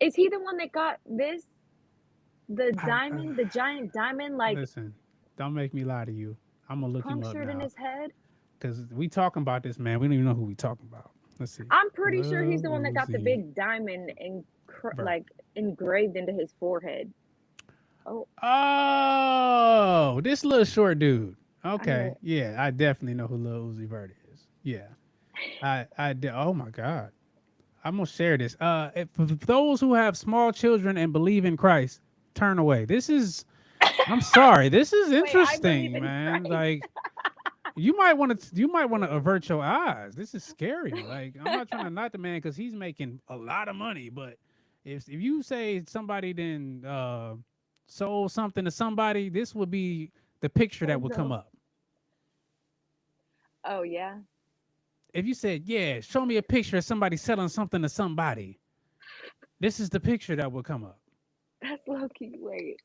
Is he the one that got this? The I- diamond, the giant diamond, like Listen, don't make me lie to you. I'm gonna look him up punctured in now his head. because we talking about this man. We don't even know who we talking about. Let's see. I'm pretty sure he's the one that got the Uzi big diamond and Vert. like engraved into his forehead. Oh, this little short dude. Okay, know. yeah, I definitely know who Lil Uzi Vert is. Yeah, oh my god, I'm gonna share this. For those who have small children and believe in Christ, turn away. I'm sorry, this is believe interesting, in man. Christ. Like, you might want to avert your eyes. This is scary. Like, I'm not trying to knock the man because he's making a lot of money, but if you say somebody then sold something to somebody, this would be the picture that would come No. up. Oh yeah. If you said, yeah, show me a picture of somebody selling something to somebody, this is the picture that would come up. That's low key. Wait.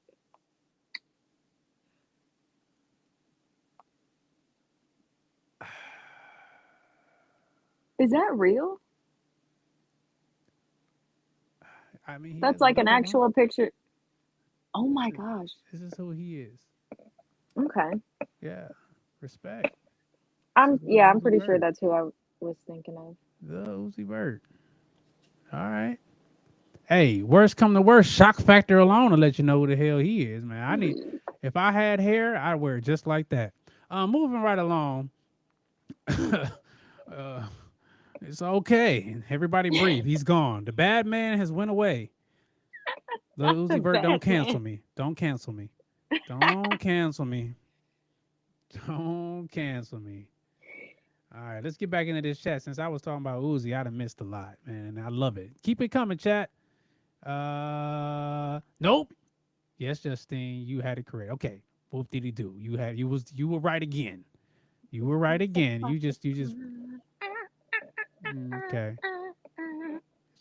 Is that real? I mean, he That's has a like an number one. actual picture. Oh my gosh. This is who he is. Okay. Yeah, respect. I'm Lil I'm Uzi pretty sure Vert. that's who I was thinking of. The Uzi Vert. All right. Hey, worst come to worst, shock factor alone will let you know who the hell he is, man. If I had hair, I'd wear it just like that. Moving right along. It's okay. Everybody breathe. He's gone. The bad man has went away. The Uzi Vert, don't cancel me. Don't cancel me. Don't cancel me. Don't cancel me. All right, let's get back into this chat. Since I was talking about Uzi, I'd have missed a lot, man, and I love it. Keep it coming, chat. Nope. Yes, Justine, you had it correct. Okay, whoop did he do? You were right again. You were right again. You just okay.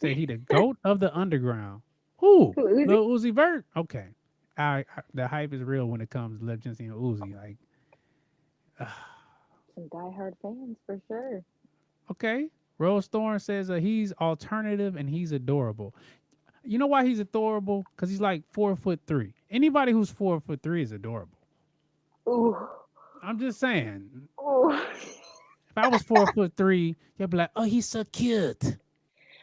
Say he the goat of the underground. Who? Who, Uzi? Lil Uzi Vert. Okay. the hype is real when it comes to Lil Jensen and Uzi. Like, Some diehard fans for sure. okay, Rose Thorne says he's alternative and he's adorable. You know why he's adorable? Because he's like 4'3". Anybody who's 4'3" is adorable. Ooh, I'm just saying. ooh. If I was 4'3", you'd be like, "Oh, he's so cute.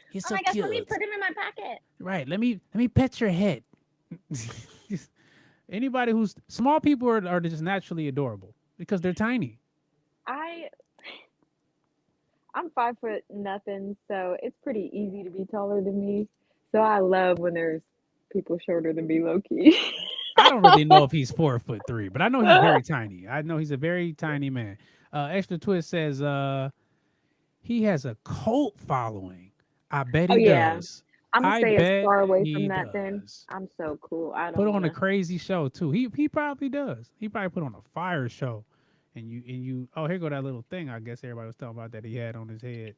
He's Oh so my gosh, cute." let me put him in my pocket. Right. Let me pet your head. Anybody who's small people are just naturally adorable because they're tiny. I'm 5 foot nothing, so it's pretty easy to be taller than me. So I love when there's people shorter than me, low key. I don't really know if he's 4'3", but I know he's very tiny. I know he's a very tiny man. Extra Twist says he has a cult following. I bet Oh he yeah, does. I'm gonna I stay as bet far away from he that. Then does. I'm so cool. I Put don't on a wanna. crazy show too. He probably does. He probably put on a fire show. And you oh, here go that little thing I guess everybody was talking about that he had on his head.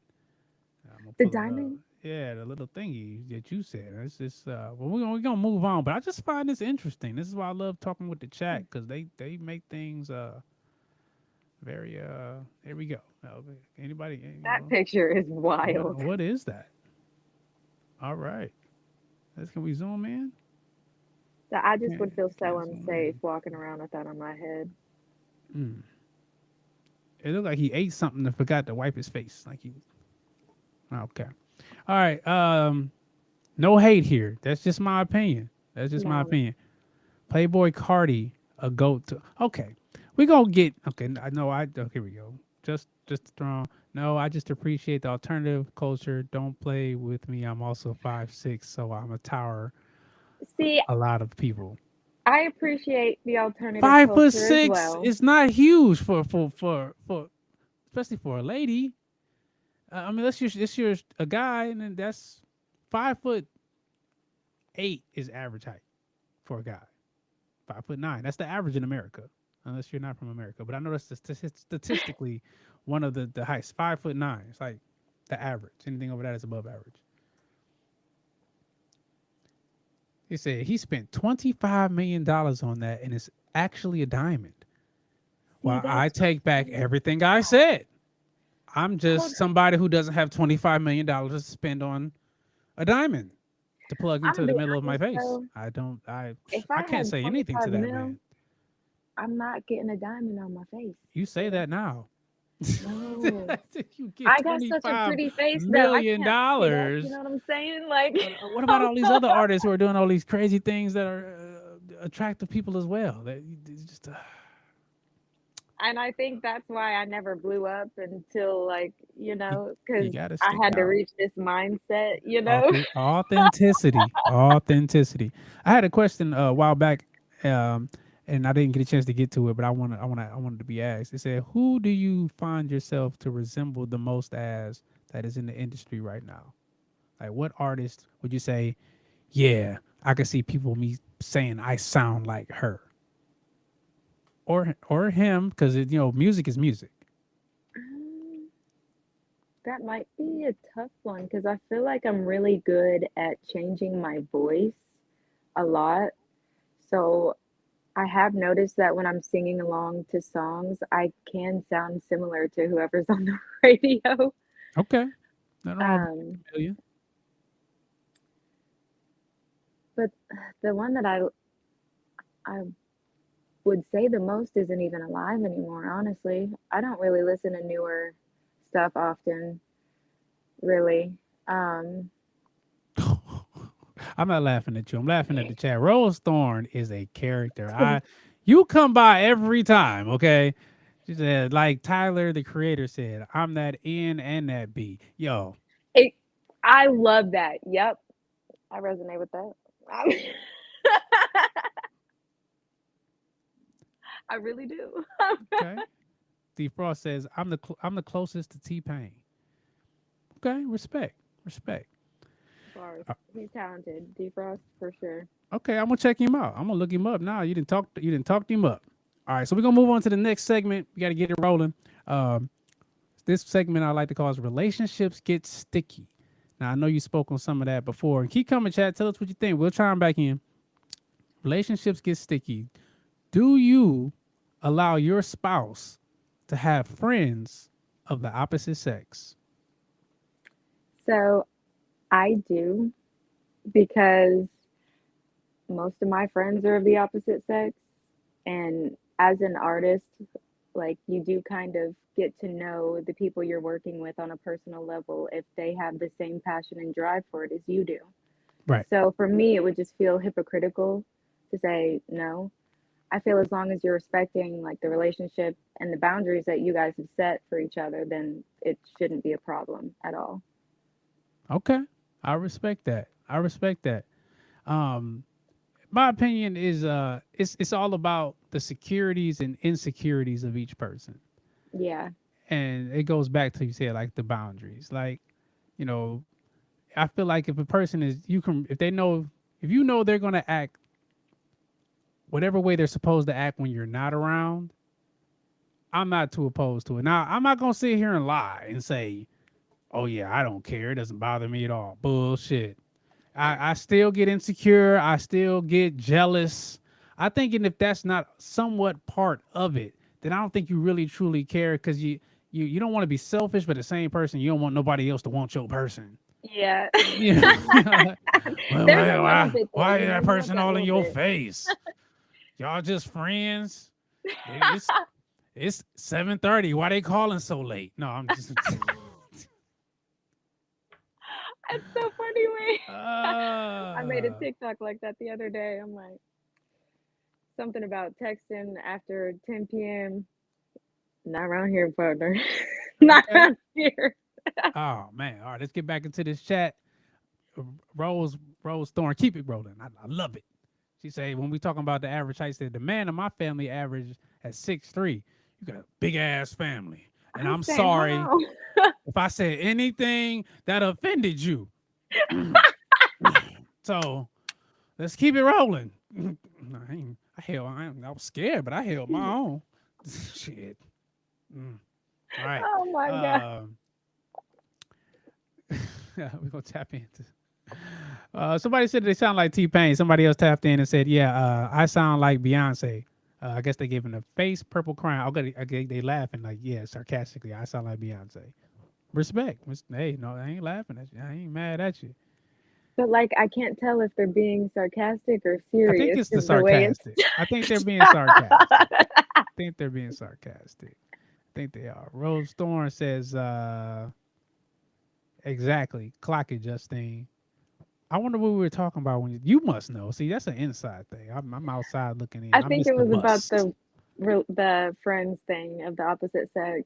I'm gonna The pull it up. diamond. Yeah, the little thingy that you said. It's just well we're gonna move on, but I just find this interesting. This is why I love talking with the chat because they make things very here we go. Anybody That picture is wild. what is that? All right. Can we zoom in? That I just would feel so Can't zoom unsafe in. walking around with that on my head. Mm. It looked like he ate something and forgot to wipe his face. Like he okay. All right. No hate here. That's just my opinion. That's just my No, opinion. Playboy Cardi, a goat. Okay, we gonna get. Okay, I know. Here we go. Just strong. No, I just appreciate the alternative culture. Don't play with me. I'm also 5'6", so I'm a tower. see, A lot of people. I appreciate the alternative 5 foot culture as six well. is not huge for especially for a lady. I mean, let's you're a guy, and then that's 5'8" is average height for a guy. 5'9". That's the average in America, unless you're not from America. But I know that's statistically one of the heights. 5'9". It's like the average. Anything over that is above average. He said he spent $25 million on that, and it's actually a diamond. See, Well, I that's take back crazy. everything I said. I'm Hold just somebody who doesn't have $25 million to spend on a diamond to plug I'm into gonna the be middle of my honest face. though. I don't. If I I can't had say anything to 25 that mil, man. I'm not getting a diamond on my face. You say You know? that now. No. You get I got such a $25 pretty face though. I million can't pay that. You dollars. know what I'm saying? Like, What about all these other artists who are doing all these crazy things that are attractive people as well? That it's just and I think that's why I never blew up until like, you, you because got to I stick had to out. reach this mindset, you know? Authenticity, authenticity. I had a question a while back, and I didn't get a chance to get to it, but I wanted to be asked. It said, "Who do you find yourself to resemble the most as that is in the industry right now? Like, what artist would you say? Yeah, I can see people me saying I sound like her or him because music is music. Um, that might be a tough one because I feel like I'm really good at changing my voice a lot. So I have noticed that when I'm singing along to songs, I can sound similar to whoever's on the radio. Okay, nothing wrong with being Um, familiar. but the one that I would say the most isn't even alive anymore, honestly. I don't really listen to newer stuff often, really. Um, I'm not laughing at you. I'm laughing at the chat. Rose Thorne is a character. You come by every time, okay? She said, like Tyler, the creator, said, I'm that N and that B. Yo, it, I love that. Yep, I resonate with that. I really do. okay. Defrost says, I'm the closest to T-Pain. Okay, respect. Bars. Uh, He's talented. Defrost for sure. okay, I'm gonna check him out. I'm gonna look him up now. You didn't talk him up. All right, so we're gonna move on to the next segment. We got to get it rolling. Um, this segment I like to call is relationships get sticky. Now I know you spoke on some of that before. And keep coming, chat. Tell us what you think. We'll try them back in. relationships get sticky, do you allow your spouse to have friends of the opposite sex? So I do, because most of my friends are of the opposite sex. And as an artist, like, you do kind of get to know the people you're working with on a personal level if they have the same passion and drive for it as you do. Right. So for me, it would just feel hypocritical to say no. I feel as long as you're respecting like the relationship and the boundaries that you guys have set for each other, then it shouldn't be a problem at all. Okay. I respect that. I respect that. Um, my opinion is it's all about the securities and insecurities of each person. Yeah. And it goes back to you said like the boundaries. Like, you know, I feel like if a person is you can if they know if you know they're gonna act whatever way they're supposed to act when you're not around, I'm not too opposed to it. Now I'm not gonna sit here and lie and say, oh yeah, I don't care. It doesn't bother me at all. Bullshit. I still get insecure. I still get jealous. I think, and if that's not somewhat part of it, then I don't think you really truly care because you don't want to be selfish, but the same person, you don't want nobody else to want your person. Yeah. You know, well, There's a little bit there, why you is know, that you want person that all in little your bit. face? Y'all just friends? It's 7:30. Why they calling so late? No, I'm just. That's so funny, Wayne. I made a uh, TikTok like that the other day. I'm like, something about texting after 10 p.m. Not around here, partner. Not okay. around here. Oh man. All right, let's get back into this chat. Rose Thorn, keep it rolling. I love it. She said when we talking about the average height, said the man in my family average at 6'3". You got a big ass family, and I'm I'm saying, sorry how? if I said anything that offended you. So let's keep it rolling. I was scared, but I held my own. Shit. All right. Oh my God. We're gonna tap into. Somebody said they sound like T Pain. Somebody else tapped in and said, "Yeah, I sound like Beyonce." I guess they gave him a face purple crown. Okay, they laughing like, yeah, sarcastically. I sound like Beyonce. Respect. Hey, no, I ain't laughing at you. I ain't mad at you. But like, I can't tell if they're being sarcastic or I think serious it's the because the way it's. sarcastic. I think they're being sarcastic. I think they're being sarcastic. I think they are. Rose Thorn says, exactly. Clock it, Justine. I wonder what we were talking about when you must know. See, that's an inside thing. I'm outside looking in. I I think missed it the was about must. the friends thing of the opposite sex.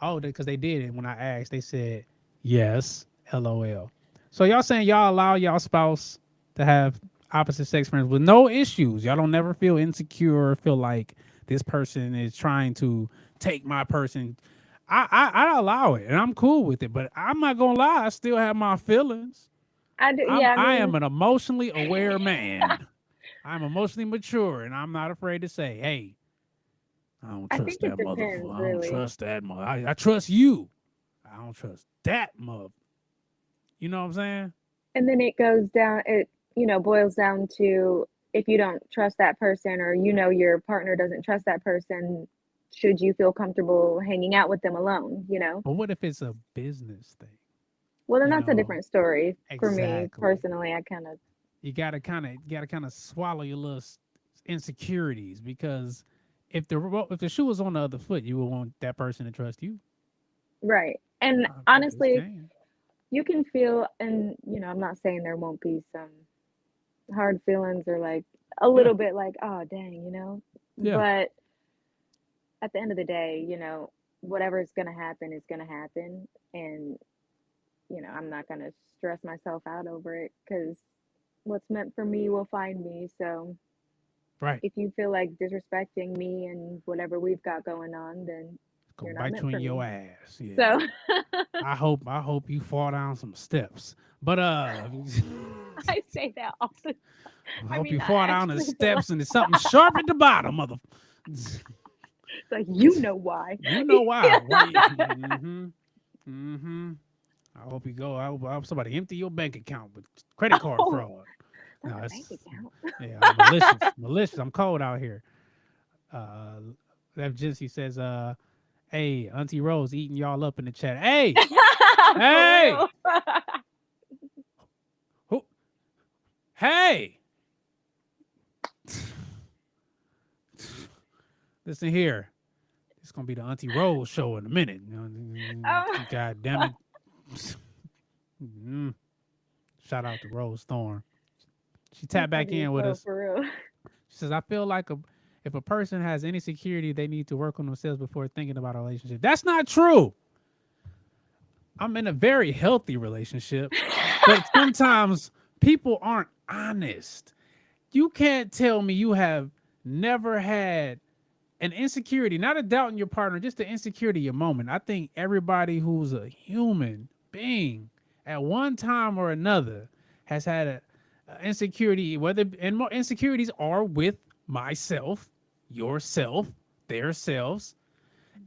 Oh, because they did it when I asked. They said yes, LOL. So y'all saying y'all allow y'all spouse to have opposite sex friends with no issues. Y'all don't never feel insecure or feel like this person is trying to take my person. I allow it and I'm cool with it, but I'm not gonna lie. I still have my feelings. I do. Yeah. I I am mean, an emotionally aware man. I'm emotionally mature, and I'm not afraid to say, "Hey, I don't I think trust it that depends, motherfucker. I don't really. trust that mother. I trust you. I don't trust that mother." You know what I'm saying? And then it goes down. It boils down to, if you don't trust that person, or your partner doesn't trust that person, should you feel comfortable hanging out with them alone? But what if it's a business thing? Well, then You that's a know, different story. For me exactly. personally, I kind of. You gotta kind of swallow your little insecurities because if the shoe was on the other foot, you would want that person to trust you. Right. And I just honestly, can't. you can feel, and I'm not saying there won't be some hard feelings, or like a Yeah, little bit like, oh dang, yeah. but at the end of the day, whatever is going to happen is going to happen. And I'm not going to stress myself out over it, because what's meant for me will find me. So Right. if you feel like disrespecting me and whatever we've got going on, then Gonna you're not bite meant you in for your me. ass. Yeah. So I hope you fall down some steps. But I say that often. I I hope mean, you I fall down the actually feel like, steps and there's something sharp at the bottom, mother. it's like, you know why. You know why? Why? Mm-hmm. Mm-hmm. I hope somebody empty your bank account with credit card Oh, fraud. It's No, not a it's bank account. yeah, I'm malicious. Malicious. I'm cold out here. Uh, that Jincy says, hey, Auntie Rose eating y'all up in the chat. Hey, For hey, real. who, hey, listen here. It's gonna be the Auntie Rose show in a minute. Oh, God damn it. Mm. Shout out to Rose Thorn. She you tapped back funny as in with hell, us. for real. She says, I feel like if a person has any security, they need to work on themselves before thinking about a relationship. That's not true. I'm in a very healthy relationship, but sometimes people aren't honest. You can't tell me you have never had an insecurity, not a doubt in your partner, just the insecurity of your moment. I think everybody who's a human being at one time or another has had a insecurity, whether and more insecurities are with myself, yourself, their selves.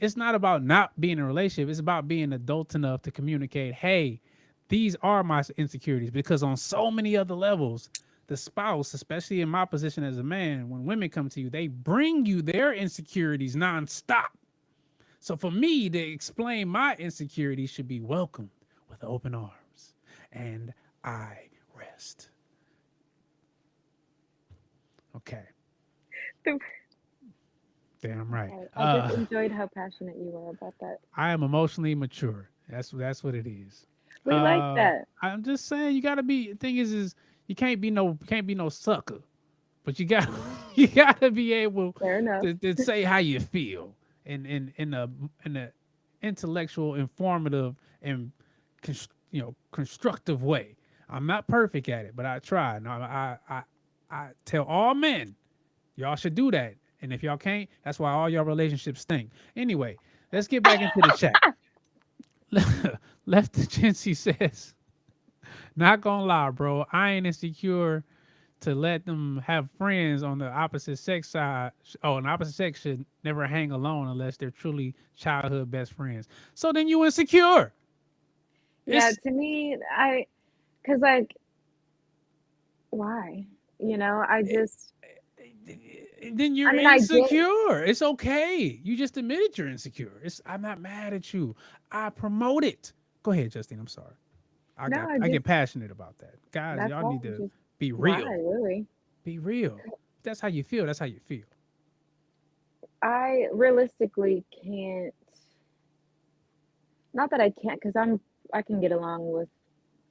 It's not about not being in a relationship. It's about being adult enough to communicate, hey, these are my insecurities. Because on so many other levels, the spouse, especially in my position as a man, when women come to you, they bring you their insecurities nonstop. So for me to explain my insecurities should be welcomed with open arms. And I rest. Okay. Damn right. Okay, I just enjoyed how passionate you were about that. I am emotionally mature. That's what it is. We like that. I'm just saying you gotta be. Thing is you can't be no sucker, but you got you gotta be able Fair enough. to say how you feel in a intellectual, informative, and constructive way. I'm not perfect at it, but I try. No, I tell all men, y'all should do that. And if y'all can't, that's why all your relationships stink. Anyway, let's get back into the chat. Left Agency says, not gonna lie, bro. I ain't insecure to let them have friends on the opposite sex side. Oh, an opposite sex should never hang alone unless they're truly childhood best friends. So then you insecure. Yeah, It's to me, cause why? I just, then you're I get, insecure. It's okay. You just admitted you're insecure. I'm not mad at you. I promote it. Go ahead, Justine. I'm sorry. no, I get passionate about that. Guys, that's y'all all. need to Just be why, real. really? Be real. That's how you feel. That's how you feel. I realistically can't. Not that I can't, cause I can get along with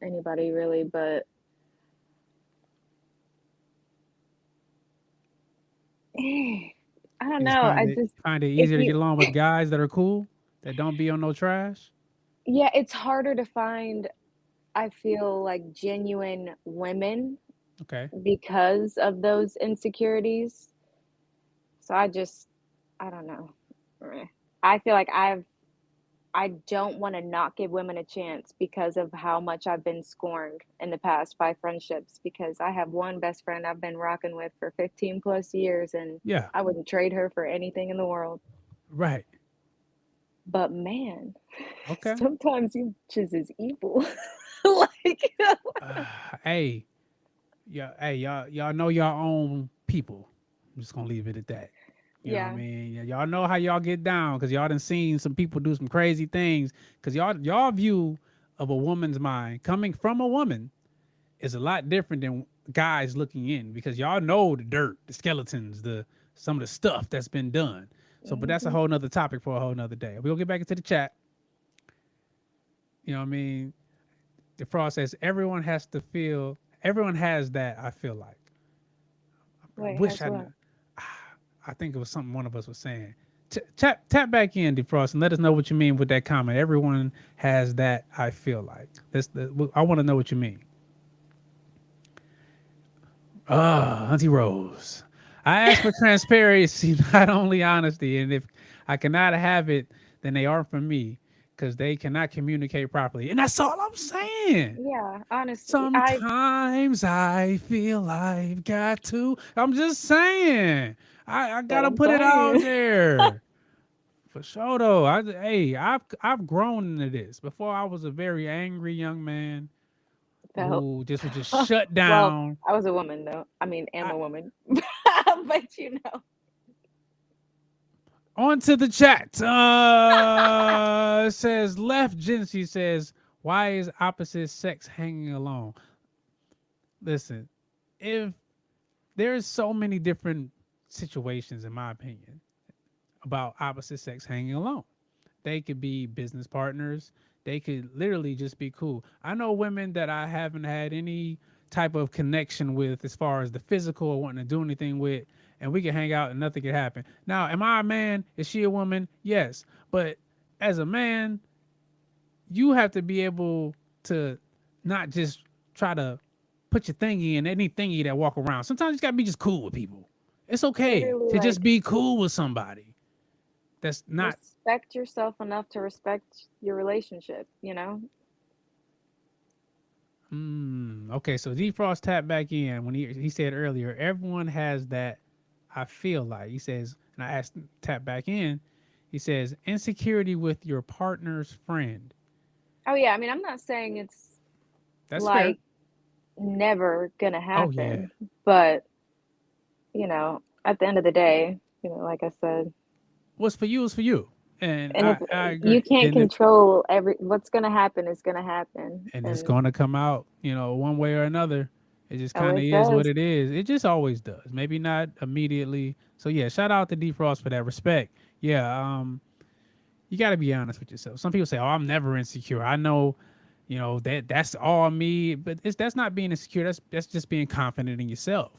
anybody really, but I don't You just know. I just find it if easier to you get along with guys that are cool, that don't be on no trash. yeah, it's harder to find, I feel like, genuine women Okay. because of those insecurities. So I don't know. I feel like I don't want to not give women a chance because of how much I've been scorned in the past by friendships. Because I have one best friend I've been rocking with for 15 plus years, and Yeah. I wouldn't trade her for anything in the world. Right. But man, Okay. sometimes you just is evil. Like, Uh, hey, yeah. Hey, y'all know your own people. I'm just gonna leave it at that. You know what I yeah, mean? Y'all know how y'all get down because y'all done seen some people do some crazy things. Because y'all view of a woman's mind coming from a woman is a lot different than guys looking in because y'all know the dirt, the skeletons, some of the stuff that's been done. So, but that's a hmm whole nother topic for a whole nother day. We'll get back into the chat. You know what I mean? The Frost says everyone has that. I feel like. I Wait, wish has I. what? I think it was something one of us was saying. Tap back in, Defrost, and let us know what you mean with that comment. Everyone has that. I feel like I want to know what you mean. Auntie Rose. I ask for transparency, not only honesty, and if I cannot have it, then they aren't for me because they cannot communicate properly, and that's all I'm saying. Yeah, honestly, Sometimes I feel I've got to. I'm just saying. I but gotta I'm put it out saying, there. For sure though. I've grown into this. Before I was a very angry young man. felt. Ooh, this was just shut down. I was a woman though. I mean, am a woman, but you know. On to the chat. It says Left Jency says, why is opposite sex hanging alone? Listen, if there's so many different situations, in my opinion, about opposite sex hanging alone. They could be business partners. They could literally just be cool. I know women that I haven't had any type of connection with as far as the physical or wanting to do anything with, and we can hang out and nothing can happen. Now, am I a man? Is she a woman? Yes. But as a man, you have to be able to not just try to put your thingy in any thingy that walk around. Sometimes you just gotta be just cool with people. It's okay Literally, to just be cool with somebody. That's not respect yourself enough to respect your relationship, you know? Okay, so Defrost tapped back in when he said earlier, everyone has that. I feel like, he says, and I asked him, tap back in, he says, insecurity with your partner's friend. Oh yeah, I mean, I'm not saying it's That's like fair. never gonna happen, yeah. but you know, at the end of the day, you know, like I said, What's for you is for you, and if I agree. you can't And control what's gonna happen is gonna happen, and it's going to come out, you know, one way or another. It just kind of always is what does. it is. It just always does. Maybe not immediately. So yeah, shout out to Defrost for that. Respect. Yeah. You got to be honest with yourself. Some people say, "Oh, I'm never insecure." I know, you know, that's all me, but that's not being insecure. That's just being confident in yourself.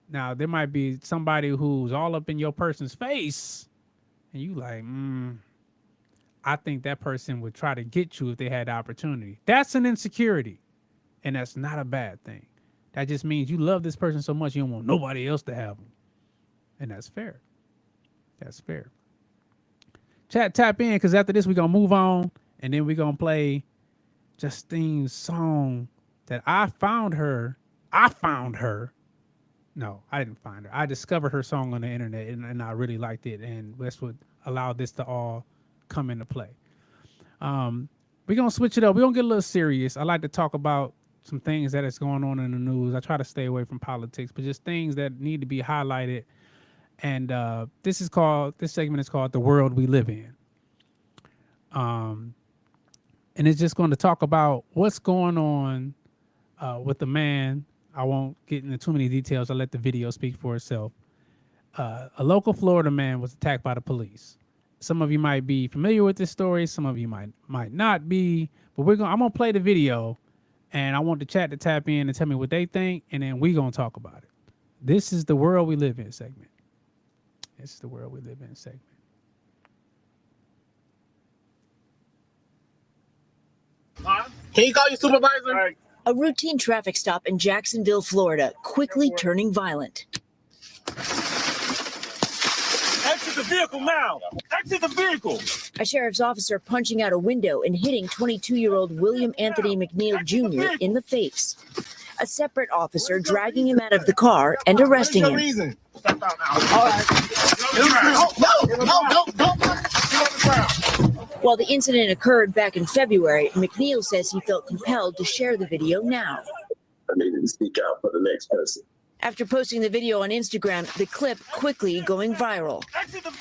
Now, there might be somebody who's all up in your person's face, and you like, I think that person would try to get you if they had the opportunity. That's an insecurity, and that's not a bad thing. That just means you love this person so much you don't want nobody else to have them, and that's fair. That's fair. Chat, tap in, because after this we're gonna move on, and then we're gonna play Justine's song that I found her. No, I didn't find her. I discovered her song on the internet, and I really liked it, and that's what allowed this to all come into play. We're gonna switch it up. We're gonna get a little serious. I like to talk about some things that is going on in the news. I try to stay away from politics, but just things that need to be highlighted. And this segment is called The World We Live In. And it's just going to talk about what's going on with the man. I won't get into too many details. I'll let the video speak for itself. A local Florida man was attacked by the police. Some of you might be familiar with this story. Some of you might not be. But I'm going to play the video, and I want the chat to tap in and tell me what they think, and then we're going to talk about it. This is The World We Live In segment. This is The World We Live In segment. Can you call your supervisor? Right. A routine traffic stop in Jacksonville, Florida, quickly turning violent. Exit the vehicle now. Exit the vehicle. A sheriff's officer punching out a window and hitting 22-year-old William Anthony McNeil Jr. in the face. A separate officer dragging him out of the car and arresting him. Reason? Step out now. All right. No. While the incident occurred back in February, McNeil says he felt compelled to share the video now. I needed to speak out for the next person. After posting the video on Instagram, the clip quickly going viral,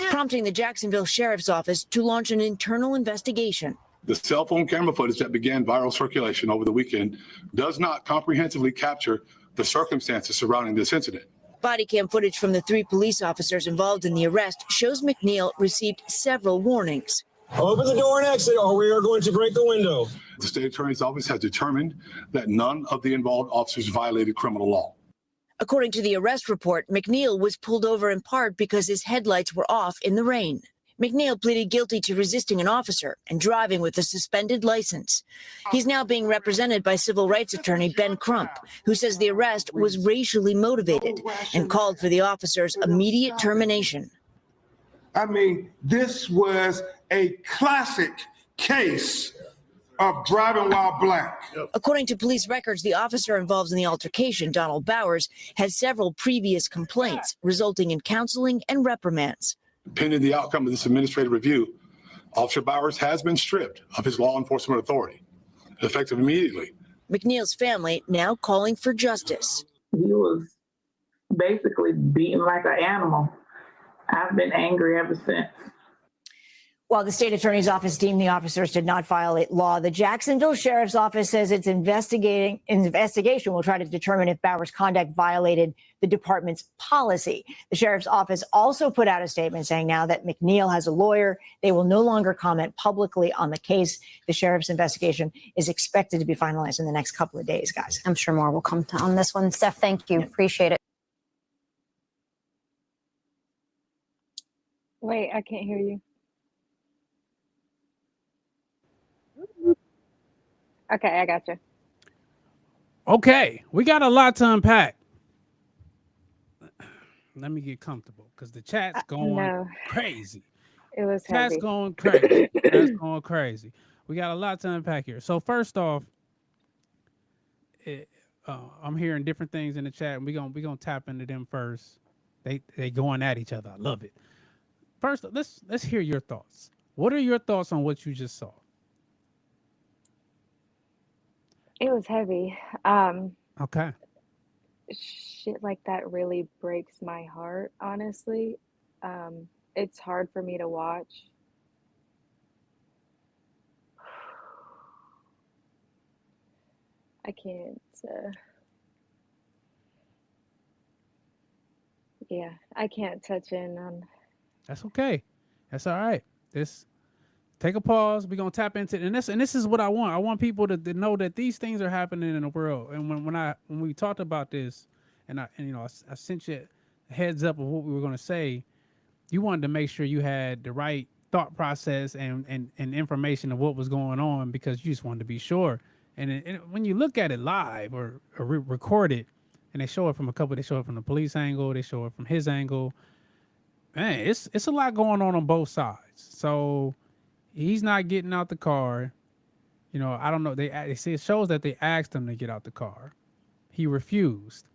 prompting the Jacksonville Sheriff's Office to launch an internal investigation. The cell phone camera footage that began viral circulation over the weekend does not comprehensively capture the circumstances surrounding this incident. Body cam footage from the 3 police officers involved in the arrest shows McNeil received several warnings. Open the door and exit, or we are going to break the window. The state attorney's office has determined that none of the involved officers violated criminal law. According to the arrest report, McNeil was pulled over in part because his headlights were off in the rain. McNeil pleaded guilty to resisting an officer and driving with a suspended license. He's now being represented by civil rights attorney Ben Crump, who says the arrest was racially motivated and called for the officer's immediate termination. I mean, this was a classic case of driving while black. According to police records, the officer involved in the altercation, Donald Bowers, had several previous complaints, resulting in counseling and reprimands. Pending the outcome of this administrative review, Officer Bowers has been stripped of his law enforcement authority, effective immediately. McNeil's family now calling for justice. He was basically beaten like an animal. I've been angry ever since. While the state attorney's office deemed the officers did not violate law, the Jacksonville Sheriff's Office says its investigation will try to determine if Bauer's conduct violated the department's policy. The Sheriff's Office also put out a statement saying now that McNeil has a lawyer, they will no longer comment publicly on the case. The sheriff's investigation is expected to be finalized in the next couple of days, guys. I'm sure more will come on this one. Steph, thank you. Appreciate it. Wait, I can't hear you. Okay, I got you. Okay, we got a lot to unpack. Let me get comfortable because the chat's going crazy. It was Chat's heavy. going crazy. Chat's going crazy. We got a lot to unpack here. So first off, I'm hearing different things in the chat, and we're gonna tap into them first. They going at each other. I love it. First, let's hear your thoughts. What are your thoughts on what you just saw? It was heavy. Okay. Shit like that really breaks my heart, honestly. It's hard for me to watch. I can't. Yeah, I can't touch in on. That's okay. That's all right. Take a pause. We're gonna tap into it. And this is what I want. I want people to know that these things are happening in the world. And when we talked about this, and I sent you a heads up of what we were gonna say, you wanted to make sure you had the right thought process and information of what was going on because you just wanted to be sure. And when you look at it live or record it, and they show it from they show it from the police angle, they show it from his angle. Man, it's a lot going on both sides. So he's not getting out the car. I don't know. They say it shows that they asked him to get out the car. He refused.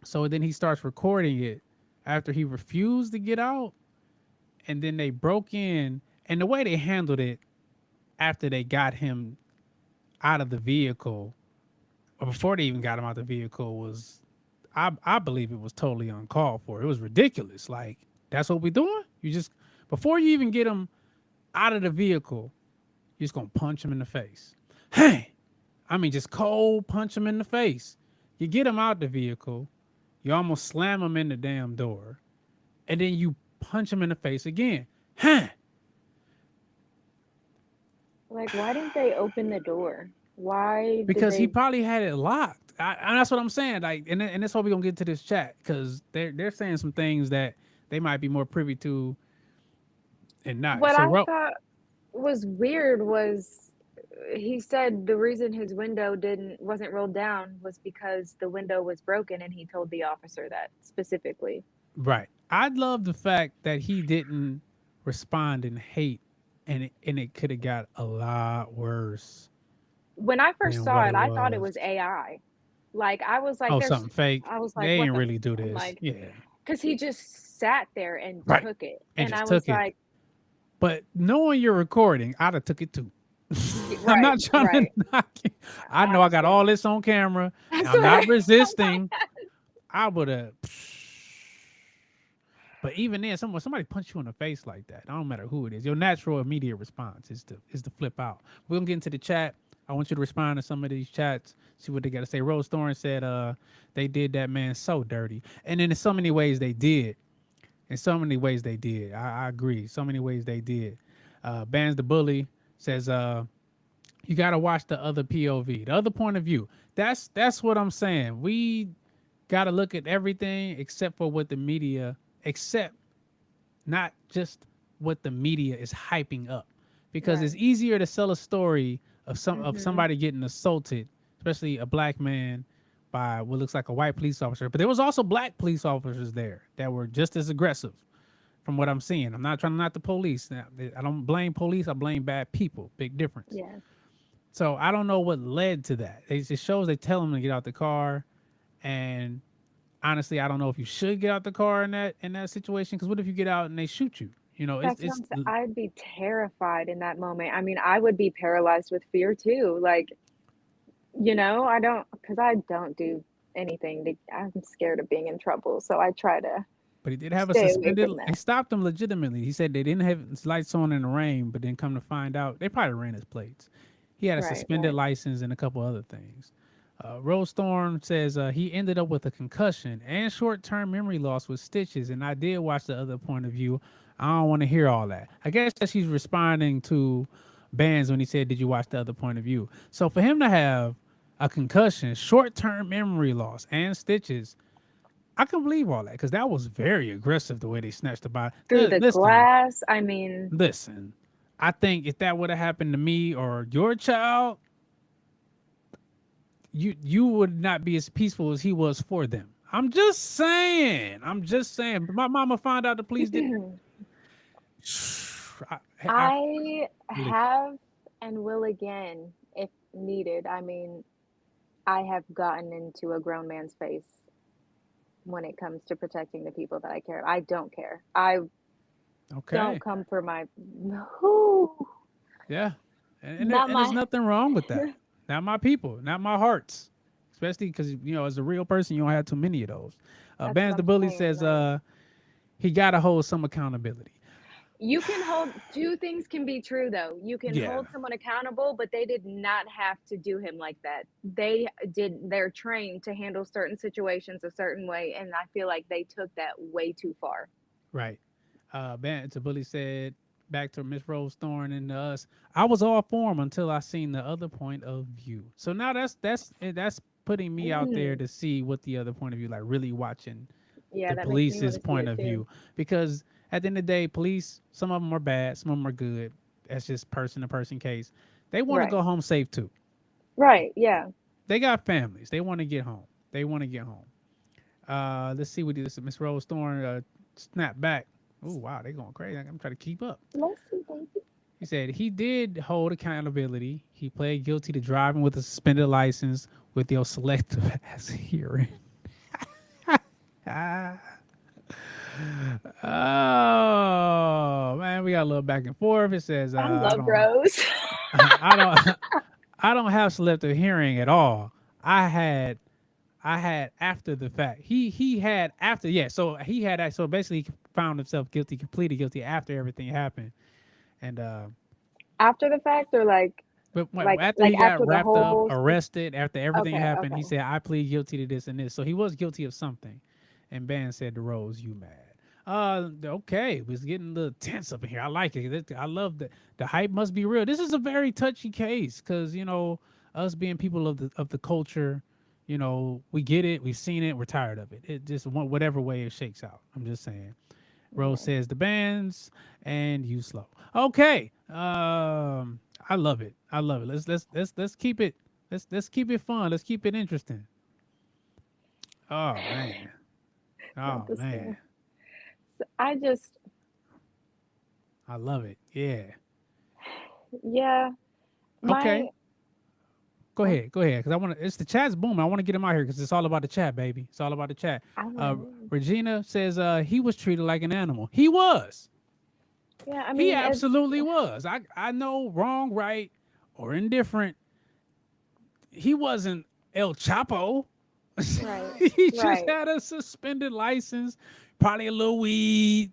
So then he starts recording it after he refused to get out. And then they broke in. And the way they handled it after they got him out of the vehicle, or before they even got him out of the vehicle, was, I believe it was totally uncalled for. It was ridiculous. Like, that's what we're doing? You just, before you even get him out of the vehicle, you're just gonna punch him in the face. Hey, I mean, just cold punch him in the face. You get him out the vehicle, you almost slam him in the damn door, and then you punch him in the face again. Huh? Like, why didn't they open the door? Why? Because he probably had it locked. And that's what I'm saying. Like, and that's why we're gonna get to this chat, because they're saying some things that they might be more privy to and not. What I thought was weird was he said the reason his window wasn't rolled down was because the window was broken, and he told the officer that specifically. Right. I'd love the fact that he didn't respond in hate, and it could have got a lot worse. When I first saw it, I thought it was AI. Like, I was like, oh, something fake. I was like, they what ain't the really do this. like, yeah. because he just sat there and Right. took it, And and I just was took it. like, But knowing you're recording, I'd have took it too. I'm right, not trying right. to knock it. I know I got all this on camera. That's I'm not right. resisting. I would have. But even then, somebody punch you in the face like that, I don't matter who it is, your natural immediate response is to flip out. We're gonna get into the chat. I want you to respond to some of these chats, see what they got to say. Rose Thorne said they did that man so dirty. And then in so many ways they did. In so many ways they did. I agree. So many ways they did. Bands the Bully says you got to watch the other POV, the other point of view. That's what I'm saying. We got to look at everything except for what the media, except not just what the media is hyping up. Because Right. it's easier to sell a story of Mhm. somebody getting assaulted, especially a black man, by what looks like a white police officer. But there was also black police officers there that were just as aggressive from what I'm seeing. I'm not trying to knock the police. Now, I don't blame police. I blame bad people. Big difference. Yeah. So I don't know what led to that. It just shows they tell him to get out the car. And honestly, I don't know if you should get out the car in that situation. Because what if you get out and they shoot you? You know, That's what I'm saying. I'd be terrified in that moment. I mean, I would be paralyzed with fear too. Like, I don't, because I don't do anything I'm scared of being in trouble. So I try to But he did have a stay away suspended. from They that. stopped him legitimately. He said they didn't have his lights on in the rain, but then come to find out, they probably ran his plates. He had a Right, suspended right. license and a couple other things. Rose Thorn says he ended up with a concussion and short-term memory loss with stitches. And I did watch the other point of view. I don't want to hear all that. I guess that she's responding to Bands when he said, "Did you watch the other point of view?" So for him to have a concussion, short-term memory loss, and stitches, I can believe all that because that was very aggressive the way they snatched the body. Through the Listen, glass, I mean, listen. I think if that would have happened to me or your child, you would not be as peaceful as he was for them. I'm just saying. My mama found out the police didn't. I have and will again if needed. I mean, I have gotten into a grown man's face when it comes to protecting the people that I care. I don't care. I Okay. don't come for my who. Yeah. And Not there's my nothing wrong with that. Not my people, not my hearts. Especially because, as a real person, you don't have too many of those. That's Bands what the I'm Bully saying, says like, he got to hold some accountability. you can hold two things can be true though. You can Yeah. hold someone accountable, but they did not have to do him like that. They're trained to handle certain situations a certain way, and I feel like they took that way too far. Right. Bands the Bully said, back to Miss Rose Thorn and us, I was all for him until I seen the other point of view. So now that's putting me out there to see what the other point of view, like really watching Yeah, the that makes me police's wanna see point it of too. view, because at the end of the day, police, some of them are bad, some of them are good. That's just person to person case. They want to Right. go home safe too. Right, yeah. They got families. They want to get home. Let's see what this Miss Rose Thorn snap back. Oh wow, they going crazy. I'm trying to keep up. Let's see, baby. He said he did hold accountability. He pled guilty to driving with a suspended license with your selective ass hearing. Oh man, we got a little back and forth. It says I love Rose. I don't have selective hearing at all. I had after the fact. He had after, yeah. So he had that. So basically, he found himself guilty, completely guilty after everything happened, and After the fact, or like but after like he got after the wrapped up, whole arrested, after everything Okay, happened, he okay. said, "I plead guilty to this and this." So he was guilty of something. And Ban said to Rose, "You mad?" Okay, it was getting a little tense up in here. I like it. I love the hype must be real. This is a very touchy case because us being people of the culture, we get it, we've seen it, we're tired of it. It just whatever way it shakes out. I'm just saying. Rose says the bands and you slow. Okay. I love it. Let's keep it. Let's keep it fun. Let's keep it interesting. Oh man. Oh This man. thing. I just I love it. Yeah. yeah. Okay. My Go ahead. Because it's the chat's booming. I want to get him out here because it's all about the chat, baby. It's all about the chat. I know. Regina says he was treated like an animal. He was. Yeah, I He mean, absolutely was. I know wrong, right, or indifferent. He wasn't El Chapo. Right. He just Right. had a suspended license, probably a little weed.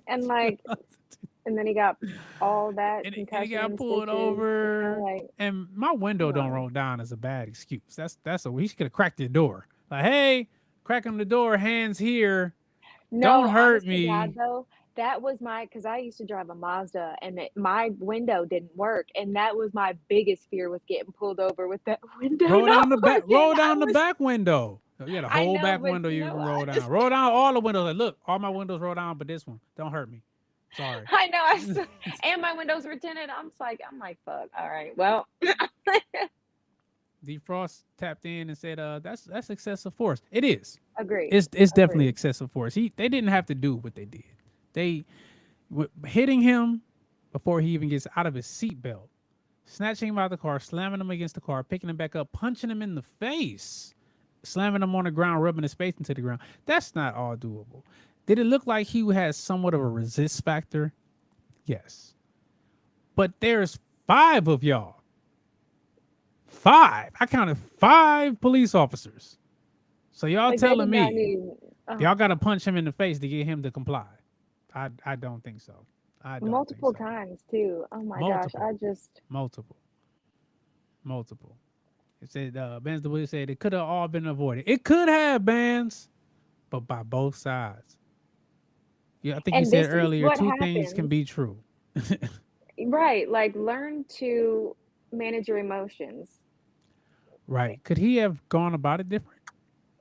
And like, and then he got all that and he concussion got pulled stitches, over. like, And my window don't roll down as a bad excuse. That's he could have cracked the door. Like, hey, cracking the door, hands here. no, Don't hurt honest to me. God, though, that was because I used to drive a Mazda, and my window didn't work, and that was my biggest fear, was getting pulled over with that window Roll not down the back. working. Roll down I the was- back window. You got a I whole know, back but window you can I roll down. just- Roll down all the windows. Like, look, all my windows roll down, but this one, don't hurt me. Sorry. I know. And my windows were tinted. I'm like, fuck. All right. Well, Defrost tapped in and said, that's excessive force. It is. agreed. It's definitely Agreed. excessive force. They didn't have to do what they did. They hitting him before he even gets out of his seatbelt, snatching him out of the car, slamming him against the car, picking him back up, punching him in the face, slamming him on the ground, rubbing his face into the ground. That's not all doable. Did it look like he has somewhat of a resist factor? Yes. But there's 5 of y'all. 5. I counted 5 police officers. So y'all Like, they telling did not me need y'all got to punch him in the face to get him to comply? I don't think so. I don't multiple think so. times too. Oh my Multiple. gosh, I just Multiple. It said Benz the Witch said it could have all been avoided. It could have, Benz, but by both sides. Yeah, I think you and said this is earlier what 2 things can happens. be true. Right, like learn to manage your emotions. Right. Could he have gone about it different?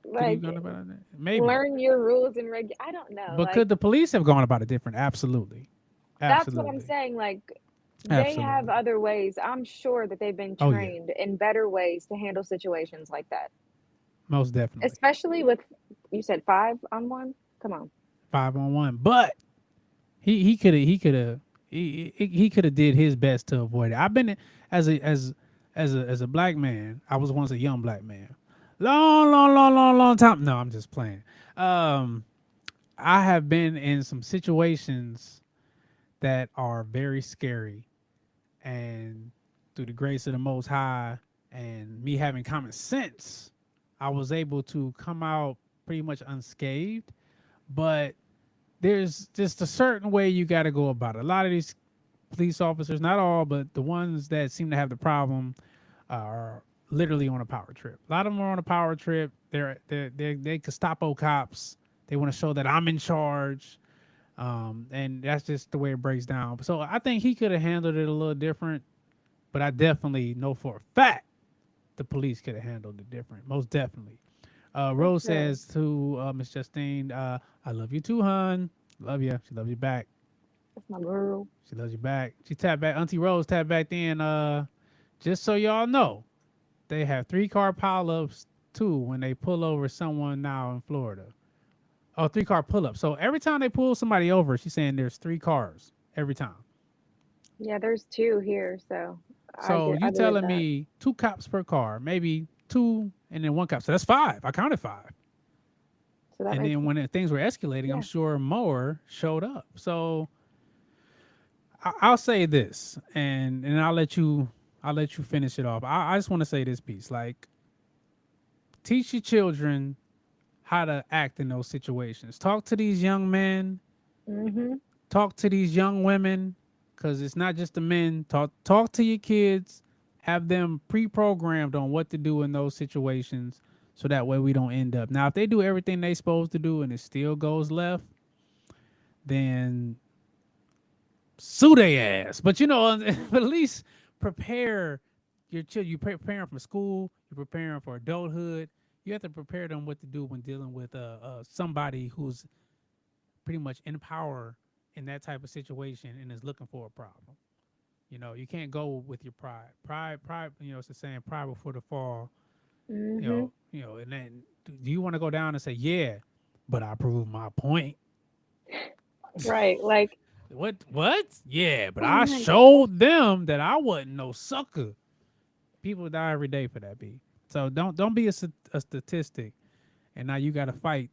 Could he have Like gone about it? Maybe. learn your rules and I don't know. But Like could the police have gone about it different? Absolutely. that's what I'm Absolutely. saying. Like they have Absolutely. other ways. I'm sure that they've been Oh, yeah. trained in better ways to handle situations like that. Most definitely. Especially with you said 5-on-1. Come on. 5-on-1. But he could have did his best to avoid it. I've been as a black man. I was once a young black man. Long time. No, I'm just playing. I have been in some situations that are very scary, and through the grace of the Most High and me having common sense, I was able to come out pretty much unscathed. But there's just a certain way you got to go about it. A lot of these police officers, not all, but the ones that seem to have the problem are literally on a power trip. A lot of them are on a power trip. They Gestapo cops. They want to show that I'm in charge. And that's just the way it breaks down. So I think he could have handled it a little different, but I definitely know for a fact the police could have handled it different. Most definitely. Rose Okay. says to Miss Justine, I love you too, hun. Love you. She loves you back. That's my girl. She loves you back. She tapped back. Auntie Rose tapped back in. Just so y'all know, they have 3-car pileups too when they pull over someone now in Florida. Oh, 3-car pull-up. So every time they pull somebody over, she's saying there's 3 cars every time. Yeah, there's 2 here, so So I you believe telling that. me 2 cops per car, maybe 2 and then 1 cop. So that's 5. I counted 5. So that And makes then when things were escalating, Yeah. I'm sure more showed up. So I'll say this, and I'll let you finish it off. I just want to say this piece, like, teach your children how to act in those situations. Talk to these young men. Mhm. Talk to these young women, because it's not just the men. Talk to your kids. Have them pre-programmed on what to do in those situations, so that way we don't end up. Now, if they do everything they supposed to do and it still goes left, then sue their ass. But at least prepare your children. You prepare them for school. You prepare them for adulthood. You have to prepare them what to do when dealing with somebody who's pretty much in power in that type of situation and is looking for a problem. You can't go with your pride. Pride. It's the saying, pride before the fall. Mhm. And then do you want to go down and say, yeah, but I proved my point? Right, like What? Yeah, but Oh I my God. showed them that I wasn't no sucker. People die every day for that, B. So don't be a statistic, and now you got to fight.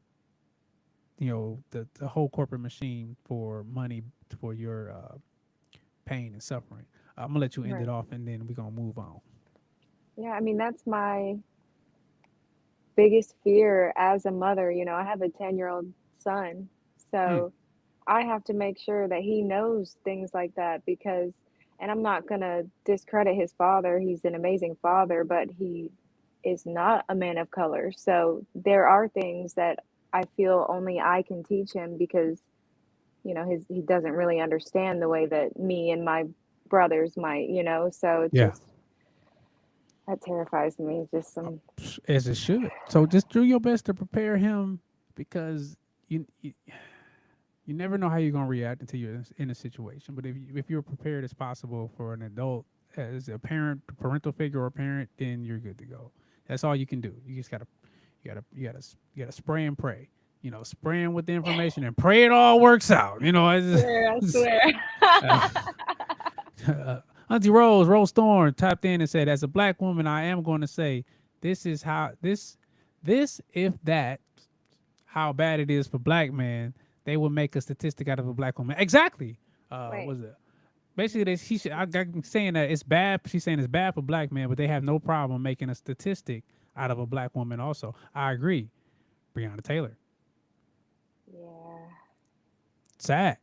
The whole corporate machine for money for your pain and suffering. I'm gonna let you end Right. it off, and then we're gonna move on. Yeah, I mean, that's my biggest fear as a mother. I have a 10-year-old son, so I have to make sure that he knows things like that and I'm not gonna discredit his father. He's an amazing father, but he is not a man of color. So there are things that I feel only I can teach him because, he doesn't really understand the way that me and my brothers might, so it's Yeah. that terrifies me. Just some As it should. So just do your best to prepare him, because you never know how you're gonna react until you're in a situation. But if you're prepared as possible for an adult, as a parental figure or parent, then you're good to go. That's all you can do. You just gotta spray and pray. Spraying with the information and pray it all works out. I swear. Auntie Rose Thorne typed in and said, as a black woman, I am going to say this is how if that how bad it is for black men, they will make a statistic out of a black woman. Exactly. Wait. Was it basically, I got saying that it's bad. She's saying it's bad for black men, but they have no problem making a statistic out of a black woman. Also, I agree. Breonna Taylor. Yeah. Sad.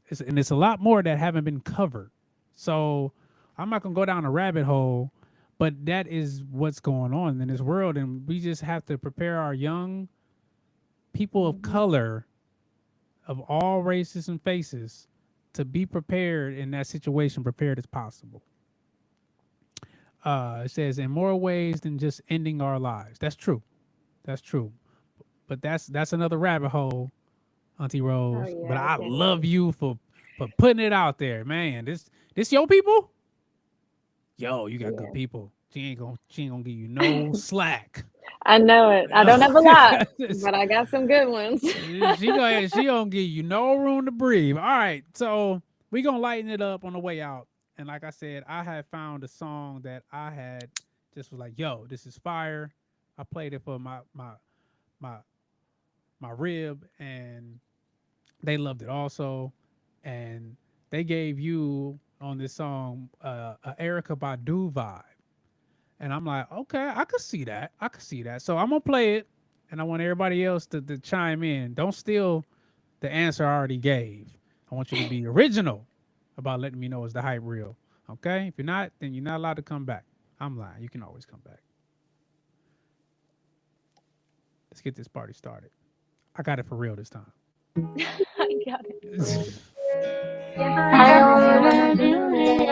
It's a lot more that haven't been covered. So I'm not gonna go down a rabbit hole, but that is what's going on in this world, and we just have to prepare our young people of color, of all races and faces, to be prepared in that situation, prepared as possible. It says in more ways than just ending our lives. That's true. That's true. But that's another rabbit hole, Auntie Rose. Oh, yeah, but I okay. love you for putting it out there, man. This your people? Yo, you got good people. She ain't gonna give you no slack. I know it. I don't have a lot, but I got some good ones. she don't give you no room to breathe. All right, so we gonna lighten it up on the way out. And like I said, I had found a song that I had just was like, yo, this is fire. I played it for my rib, and they loved it also. And they gave you on this song a Erykah Badu vibe. And I'm like, okay, I could see that. So I'm gonna play it, and I want everybody else to chime in. Don't steal the answer I already gave. I want you to be original about letting me know is the hype real. Okay? If you're not, then you're not allowed to come back. I'm lying. You can always come back. Let's get this party started. I got it for real this time. I got it. I wanna do it.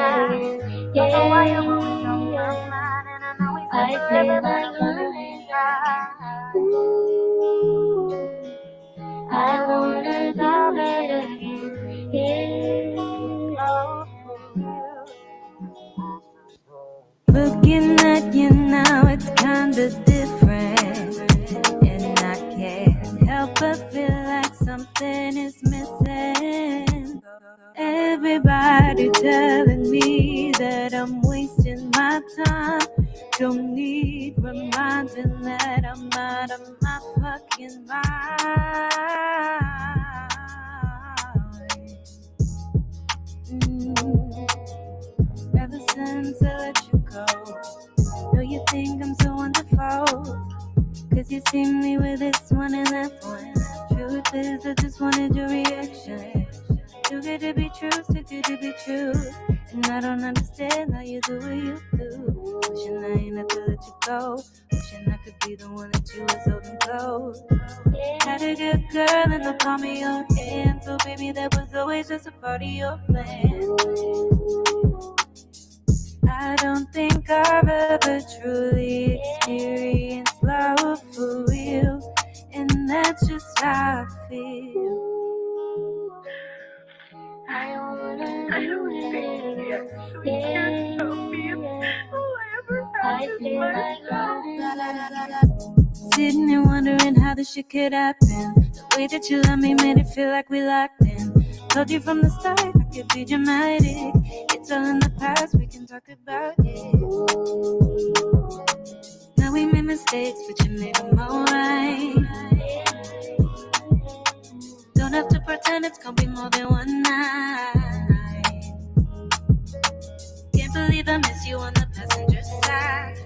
I feel like doing it. I wanna do it again. Looking at you now, it's kinda different, and I can't help but feel like something is missing. Everybody telling me that I'm wasting my time. Don't need reminding that I'm out of my fucking mind. Ever since I let you go, know you think I'm so wonderful, 'cause you see me with this one and that one. Truth is, I just wanted your reaction. Too good to be true, too good to be true. And I don't understand how you do what you do. Wishing I ain't have to let you go. Wishing I could be the one that you was holding close. Had a good girl in the palm of your hand, so baby, that was always just a part of your plan. I don't think I've ever truly experienced love for real, and that's just how I feel. I wanna do it. I feel like sitting and wondering how this shit could happen. The way that you love me made it feel like we locked in. Told you from the start I could be dramatic. It's all in the past, we can talk about it. Now we made mistakes, but you made them alright. Don't have to pretend it's gonna be more than one night. Can't believe I miss you on the passenger side.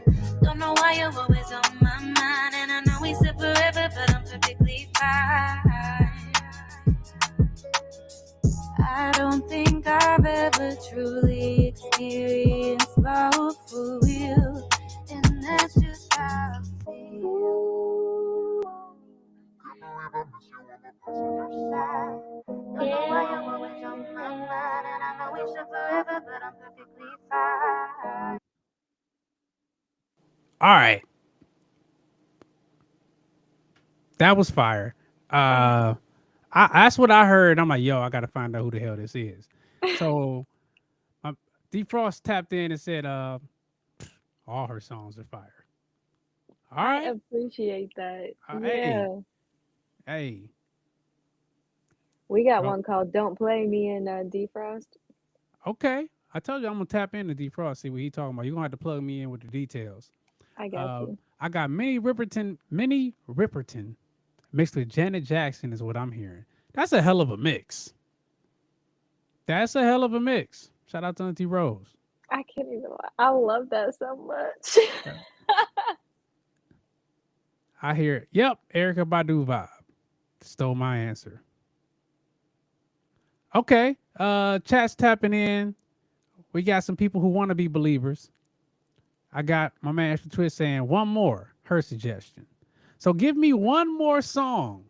Don't know why you're always on my mind. And I know we said forever, but I'm perfectly fine. I don't think I've ever truly experienced love for real, and that's just how I feel. Don't know why you're always on my mind, and I know we should forever, but I'm perfectly fine. All right. That was fire. That's what I heard. I'm like, yo, I gotta find out who the hell this is. So Defrost tapped in and said, all her songs are fire. All right. I appreciate that. Hey. Yeah. Hey. We got Well- one called Don't Play Me in Defrost. Okay. I told you I'm gonna tap into Defrost, see what he talking about. You're gonna have to plug me in with the details. I got you. I got Minnie Riperton mixed with Janet Jackson is what I'm hearing. That's a hell of a mix. That's a hell of a mix. Shout out to Auntie Rose. I can't even lie. I love that so much. I hear it. Yep, Erykah Badu vibe. Stole my answer. Okay, chat's tapping in. We got some people who want to be believers. I got my man Ashley Twist saying one more, her suggestion. So give me one more song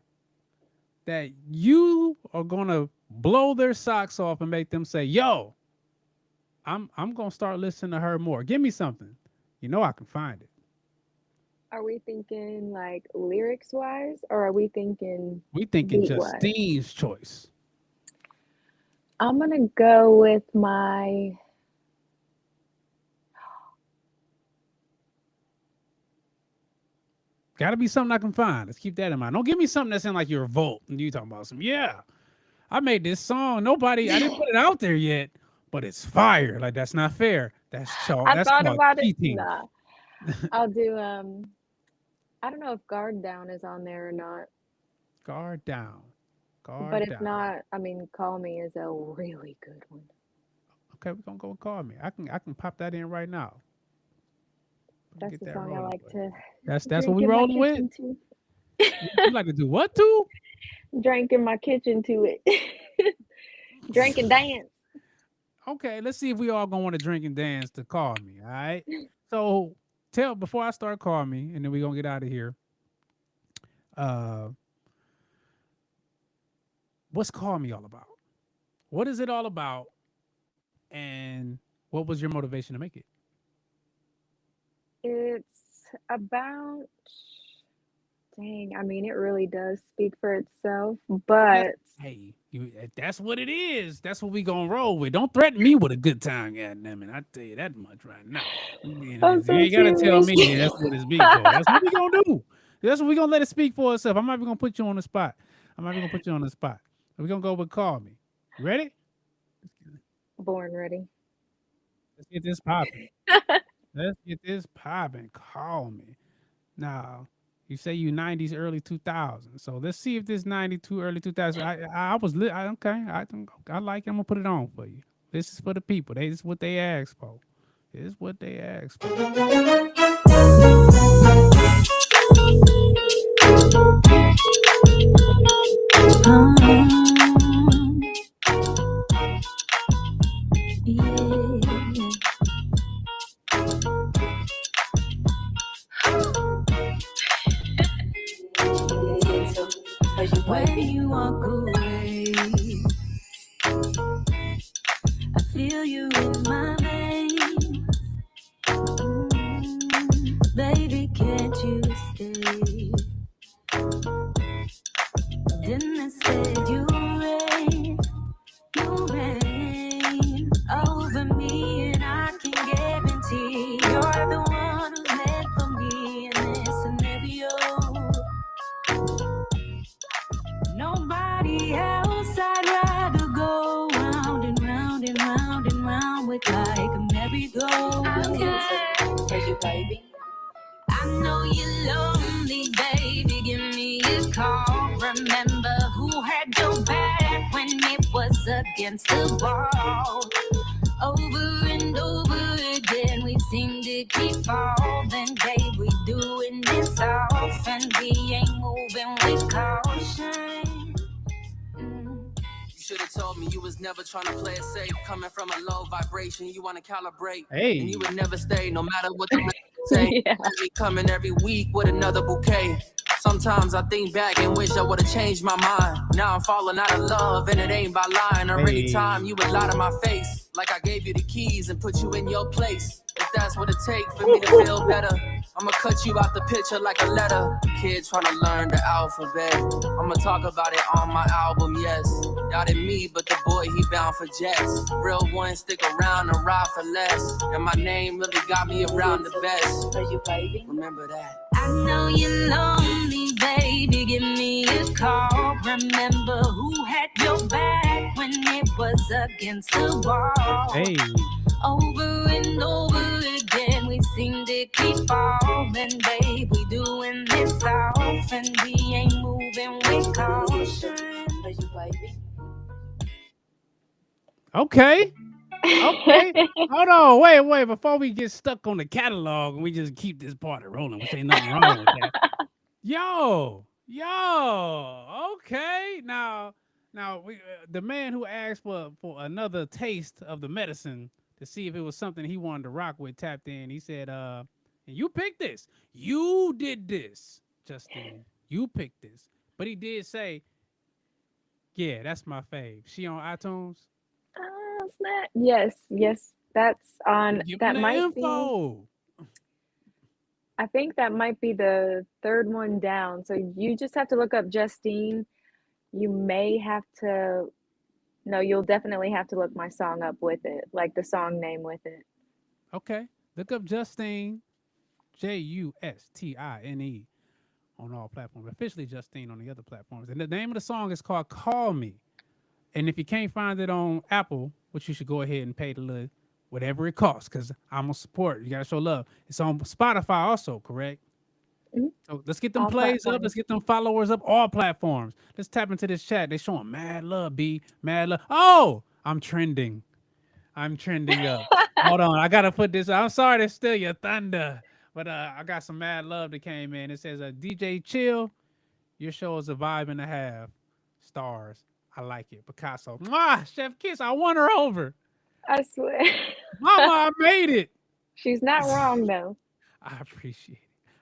that you are gonna blow their socks off and make them say, yo, I'm gonna start listening to her more. Give me something. You know I can find it. Are we thinking like lyrics wise, or are we thinking We thinking beat wise? Justine's choice. I'm gonna go with my Gotta be something I can find. Let's keep that in mind. Don't give me something that's in like your vault and you talking about some, yeah, I made this song. I didn't put it out there yet, but it's fire. Like, that's not fair. That's I that's thought called about it. cheating. Nah. I'll do I don't know if Guard Down is on there or not. Guard down. Guard But if down. not, I mean, Call Me is a really good one. Okay, we're gonna go and Call Me. I can pop that in right now. That's Get the that song I rolling, like buddy. to That's drink what we in my rolling with. kitchen to. You like to do what to? Drink in my kitchen to it. Drink and dance. Okay, let's see if we all gonna want to drink and dance to Call Me. All right. So before I start Call Me, and then we're gonna get out of here. What's Call Me all about? What is it all about? And what was your motivation to make it? It's about, dang, I mean, it really does speak for itself, but Hey, that's what it is. That's what we gonna roll with. Don't threaten me with a good time, goddammit. I tell you that much right now. I'm You so ain't gotta tell serious. me that's what it's speak for. That's what we gonna do. That's what we gonna let it speak for itself. I'm not even gonna put you on the spot. We're gonna go with Call Me. You ready? born ready. Let's get this popping. Call Me. Now, you say you 90s, early 2000s. So let's see if this 92, early 2000s. Okay. I like it. I'm gonna put it on for you. This is for the people. This is what they asked for. This is what they asked for. When you walk away, I feel you in my veins. Baby, can't you stay? Then instead you reign over me, and I can guarantee you're the one who's meant for me in this scenario. Nobody else, I'd rather go round and round and round and round with like a merry-go-round. For you, baby. I know you're lonely, baby. Give me a call. Remember who had your back when it was against the wall. Over and over again, we seem to keep falling, babe. We doing this often, we ain't moving with caution. You should have told me you was never trying to play it safe. Coming from a low vibration, you want to calibrate. Hey. And you would never stay, no matter what the say. Yeah. Me coming every week with another bouquet. Sometimes I think back and wish I would have changed my mind. Now I'm falling out of love and it ain't by lying. Or any time you would lie to my face, like I gave you the keys and put you in your place. If that's what it takes for me to feel better, I'ma cut you out the picture like a letter. Kid trying to learn the alphabet. I'ma talk about it on my album, yes. Doubted me, but the boy, he bound for jets. Real ones stick around and ride for less. And my name really got me around the best. For you, baby. Remember that. I know you're lonely, baby. Give me a call. Remember who had your back when it was against the wall. Hey. Over and over again, we seem to keep falling, babe. We doing this often, we ain't moving with caution. For you, baby. Okay. Okay. Hold on. Wait. Before we get stuck on the catalog and we just keep this party rolling, which ain't nothing wrong with that. Yo. Okay. Now we the man who asked for another taste of the medicine to see if it was something he wanted to rock with tapped in. He said, you picked this. You did this, Justine. You picked this. But he did say, yeah, that's my fave. She on iTunes? Snap. Yes. That's on. Give That me the might info. be. I think that might be the third one down. So you just have to look up Justine. You may have to. No, you'll definitely have to look my song up with it, like the song name with it. Okay. Look up Justine, Justine, on all platforms. Officially Justine on the other platforms. And the name of the song is called Call Me. And if you can't find it on Apple, which you should go ahead and pay the little whatever it costs, because I'm gonna support. You gotta show love. It's on Spotify also, correct? Mm-hmm. So let's get them All plays platforms. up. Let's get them followers up. All platforms. Let's tap into this chat. They showing mad love, B. Mad love. Oh, I'm trending up. Hold on, I gotta put this. I'm sorry to steal your thunder, but I got some mad love that came in. It says, DJ Chill, your show is a vibe and a half. Stars. I like it. Picasso. Mwah! Chef Kiss, I won her over. I swear. Mama, I made it. She's not wrong though. I appreciate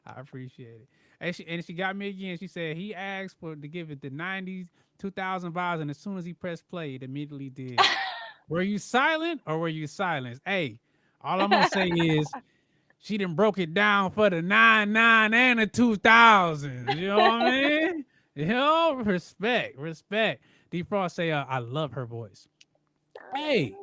it. And she got me again. She said he asked to give it the 90s, 2000 vibes, and as soon as he pressed play, it immediately did. Were you silent or were you silenced? Hey, all I'm gonna say is she done broke it down for the 99 and the 2000. You know what I mean? Yo, respect. D-Frost say, I love her voice. Hey,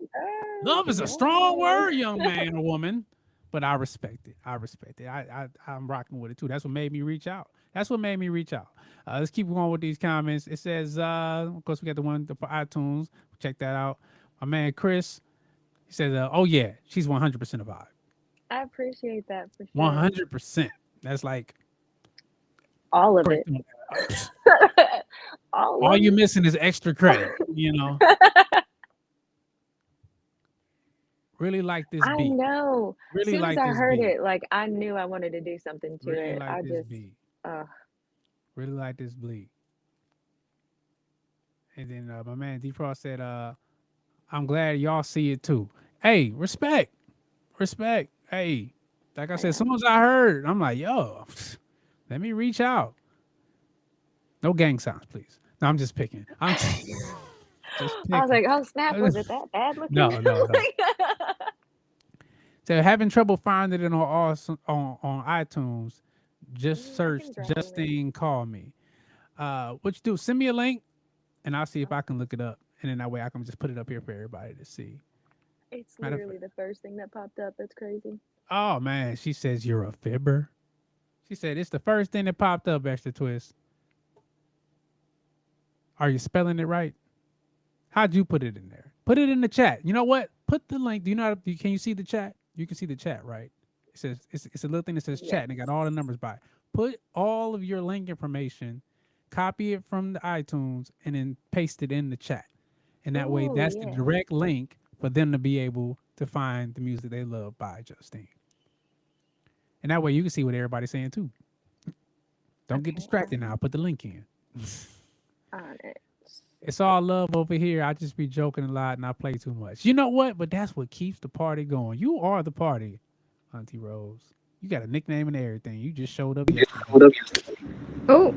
love is a strong word, young man or woman, but I respect it. I'm rocking with it too. That's what made me reach out. Let's keep going with these comments. It says, of course, we got the one for iTunes. Check that out. My man Chris, he says, oh yeah, she's 100% a vibe. I appreciate that for sure. 100%. That's like all of it. All you're missing is extra credit, you know. Really like this beat. I know. Really as soon like as I this heard beat. it, like I knew I wanted to do something to Really it. like I this just beat. Really like this beat. And then my man D-Frost said, I'm glad y'all see it too. Hey, respect. Hey, like I said, as soon as I heard, I'm like, yo, let me reach out. No gang signs, please. No, I'm just picking. I was like, oh snap, was it that bad looking? No. So having trouble finding it on iTunes, just search Justine Call Me. What you do, send me a link and I'll see if I can look it up. And then that way I can just put it up here for everybody to see. It's literally the first thing that popped up. That's crazy. Oh man, she says you're a fibber. She said it's the first thing that popped up, Extra Twist. Are you spelling it right? How'd you put it in there? Put it in the chat. You know what? Put the link. Do you know how to, can you see the chat? You can see the chat, right? It says it's a little thing that says chat and it got all the numbers by it. Put all of your link information, copy it from the iTunes, and then paste it in the chat. And that way that's the direct link for them to be able to find the music they love by Justine. And that way you can see what everybody's saying too. Don't get distracted now. Put the link in. On it. It's all love over here. I just be joking a lot and I play too much. You know what? But that's what keeps the party going. You are the party, Auntie Rose. You got a nickname and everything. You just showed up yesterday. Oh.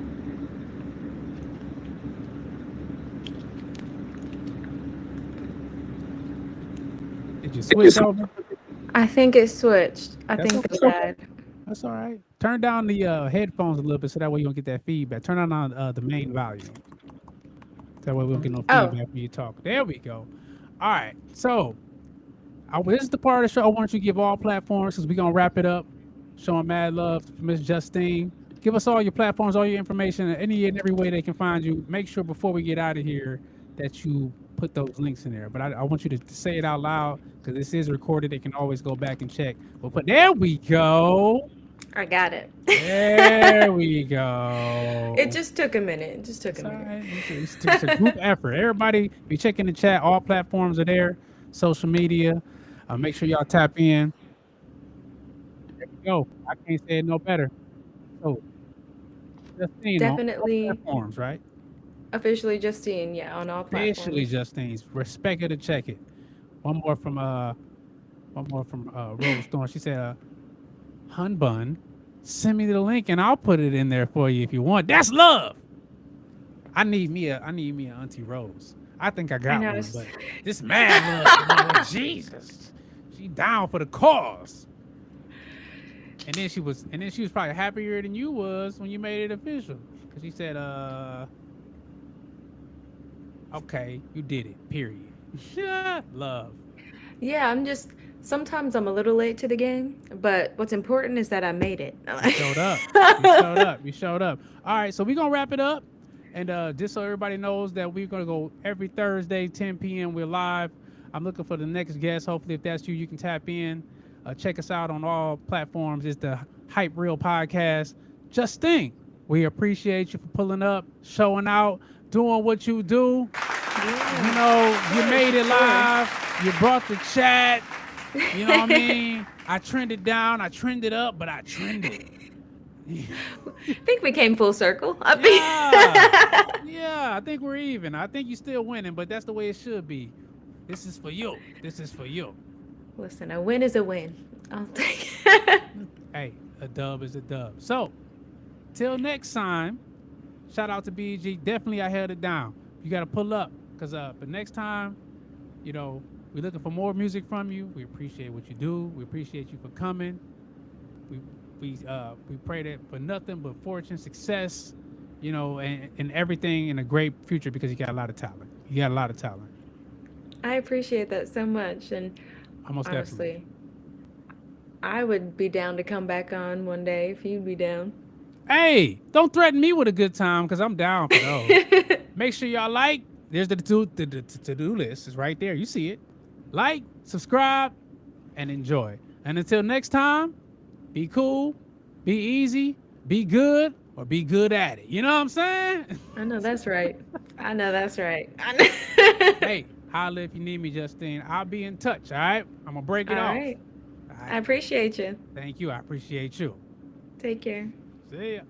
Did you switch over? I think it switched. I That's think okay. it died. That's all right. Turn down the headphones a little bit so that way you don't get that feedback. Turn on the main volume. That way we don't get no feedback when you talk. There we go. All right. So this is the part of the show I want you to give all platforms because we're going to wrap it up. Showing mad love to Miss Justine. Give us all your platforms, all your information, any and every way they can find you. Make sure before we get out of here that you put those links in there. But I want you to say it out loud because this is recorded. They can always go back and check. But there we go. I got it. There we go. It just took a minute. It's a group effort. Everybody, if you check in the chat, all platforms are there. social media. Make sure y'all tap in. There we go. I can't say it no better. So, Justine, Definitely. on all platforms, right? Officially Justine, yeah, on all platforms. Officially Justine's. Respect it to check it. One more from Rose Thorne. She said, Hun Bun, send me the link and I'll put it in there for you if you want. That's love. I need me a Auntie Rose. I think I got one, but this mad love, Jesus. She down for the cause. And then she was probably happier than you was when you made it official. Cause she said, okay, you did it, period. Love. Yeah, sometimes I'm a little late to the game, but what's important is that I made it. You showed up. You showed up. All right, so we're going to wrap it up. And just so everybody knows that we're going to go every Thursday, 10 p.m. We're live. I'm looking for the next guest. Hopefully, if that's you, you can tap in. Check us out on all platforms. It's the Hype Real Podcast. Justine, we appreciate you for pulling up, showing out, doing what you do. Yeah. You know, you made it live. You brought the chat. You know what I mean? I trended down. I trended up, but I trended. I think we came full circle. Yeah, I think we're even. I think you're still winning, but that's the way it should be. This is for you. This is for you. Listen, a win is a win. I'll take it. Hey, a dub is a dub. So, till next time, shout out to BG. Definitely, I held it down. You got to pull up, because but next time, you know, we're looking for more music from you. We appreciate what you do. We appreciate you for coming. We pray that for nothing but fortune, success, you know, and everything in a great future, because you got a lot of talent. You got a lot of talent. I appreciate that so much. And honestly, definitely. I would be down to come back on one day if you'd be down. Hey, don't threaten me with a good time, because I'm down for those. Make sure y'all like. There's the to-do list. It's right there. You see it. Like, subscribe, and enjoy. And until next time, be cool, be easy, be good, or be good at it. You know what I'm saying? I know that's right. Hey, holla if you need me, Justine. I'll be in touch, all right? I'm going to break it off. All right. I appreciate you. Thank you. I appreciate you. Take care. See ya.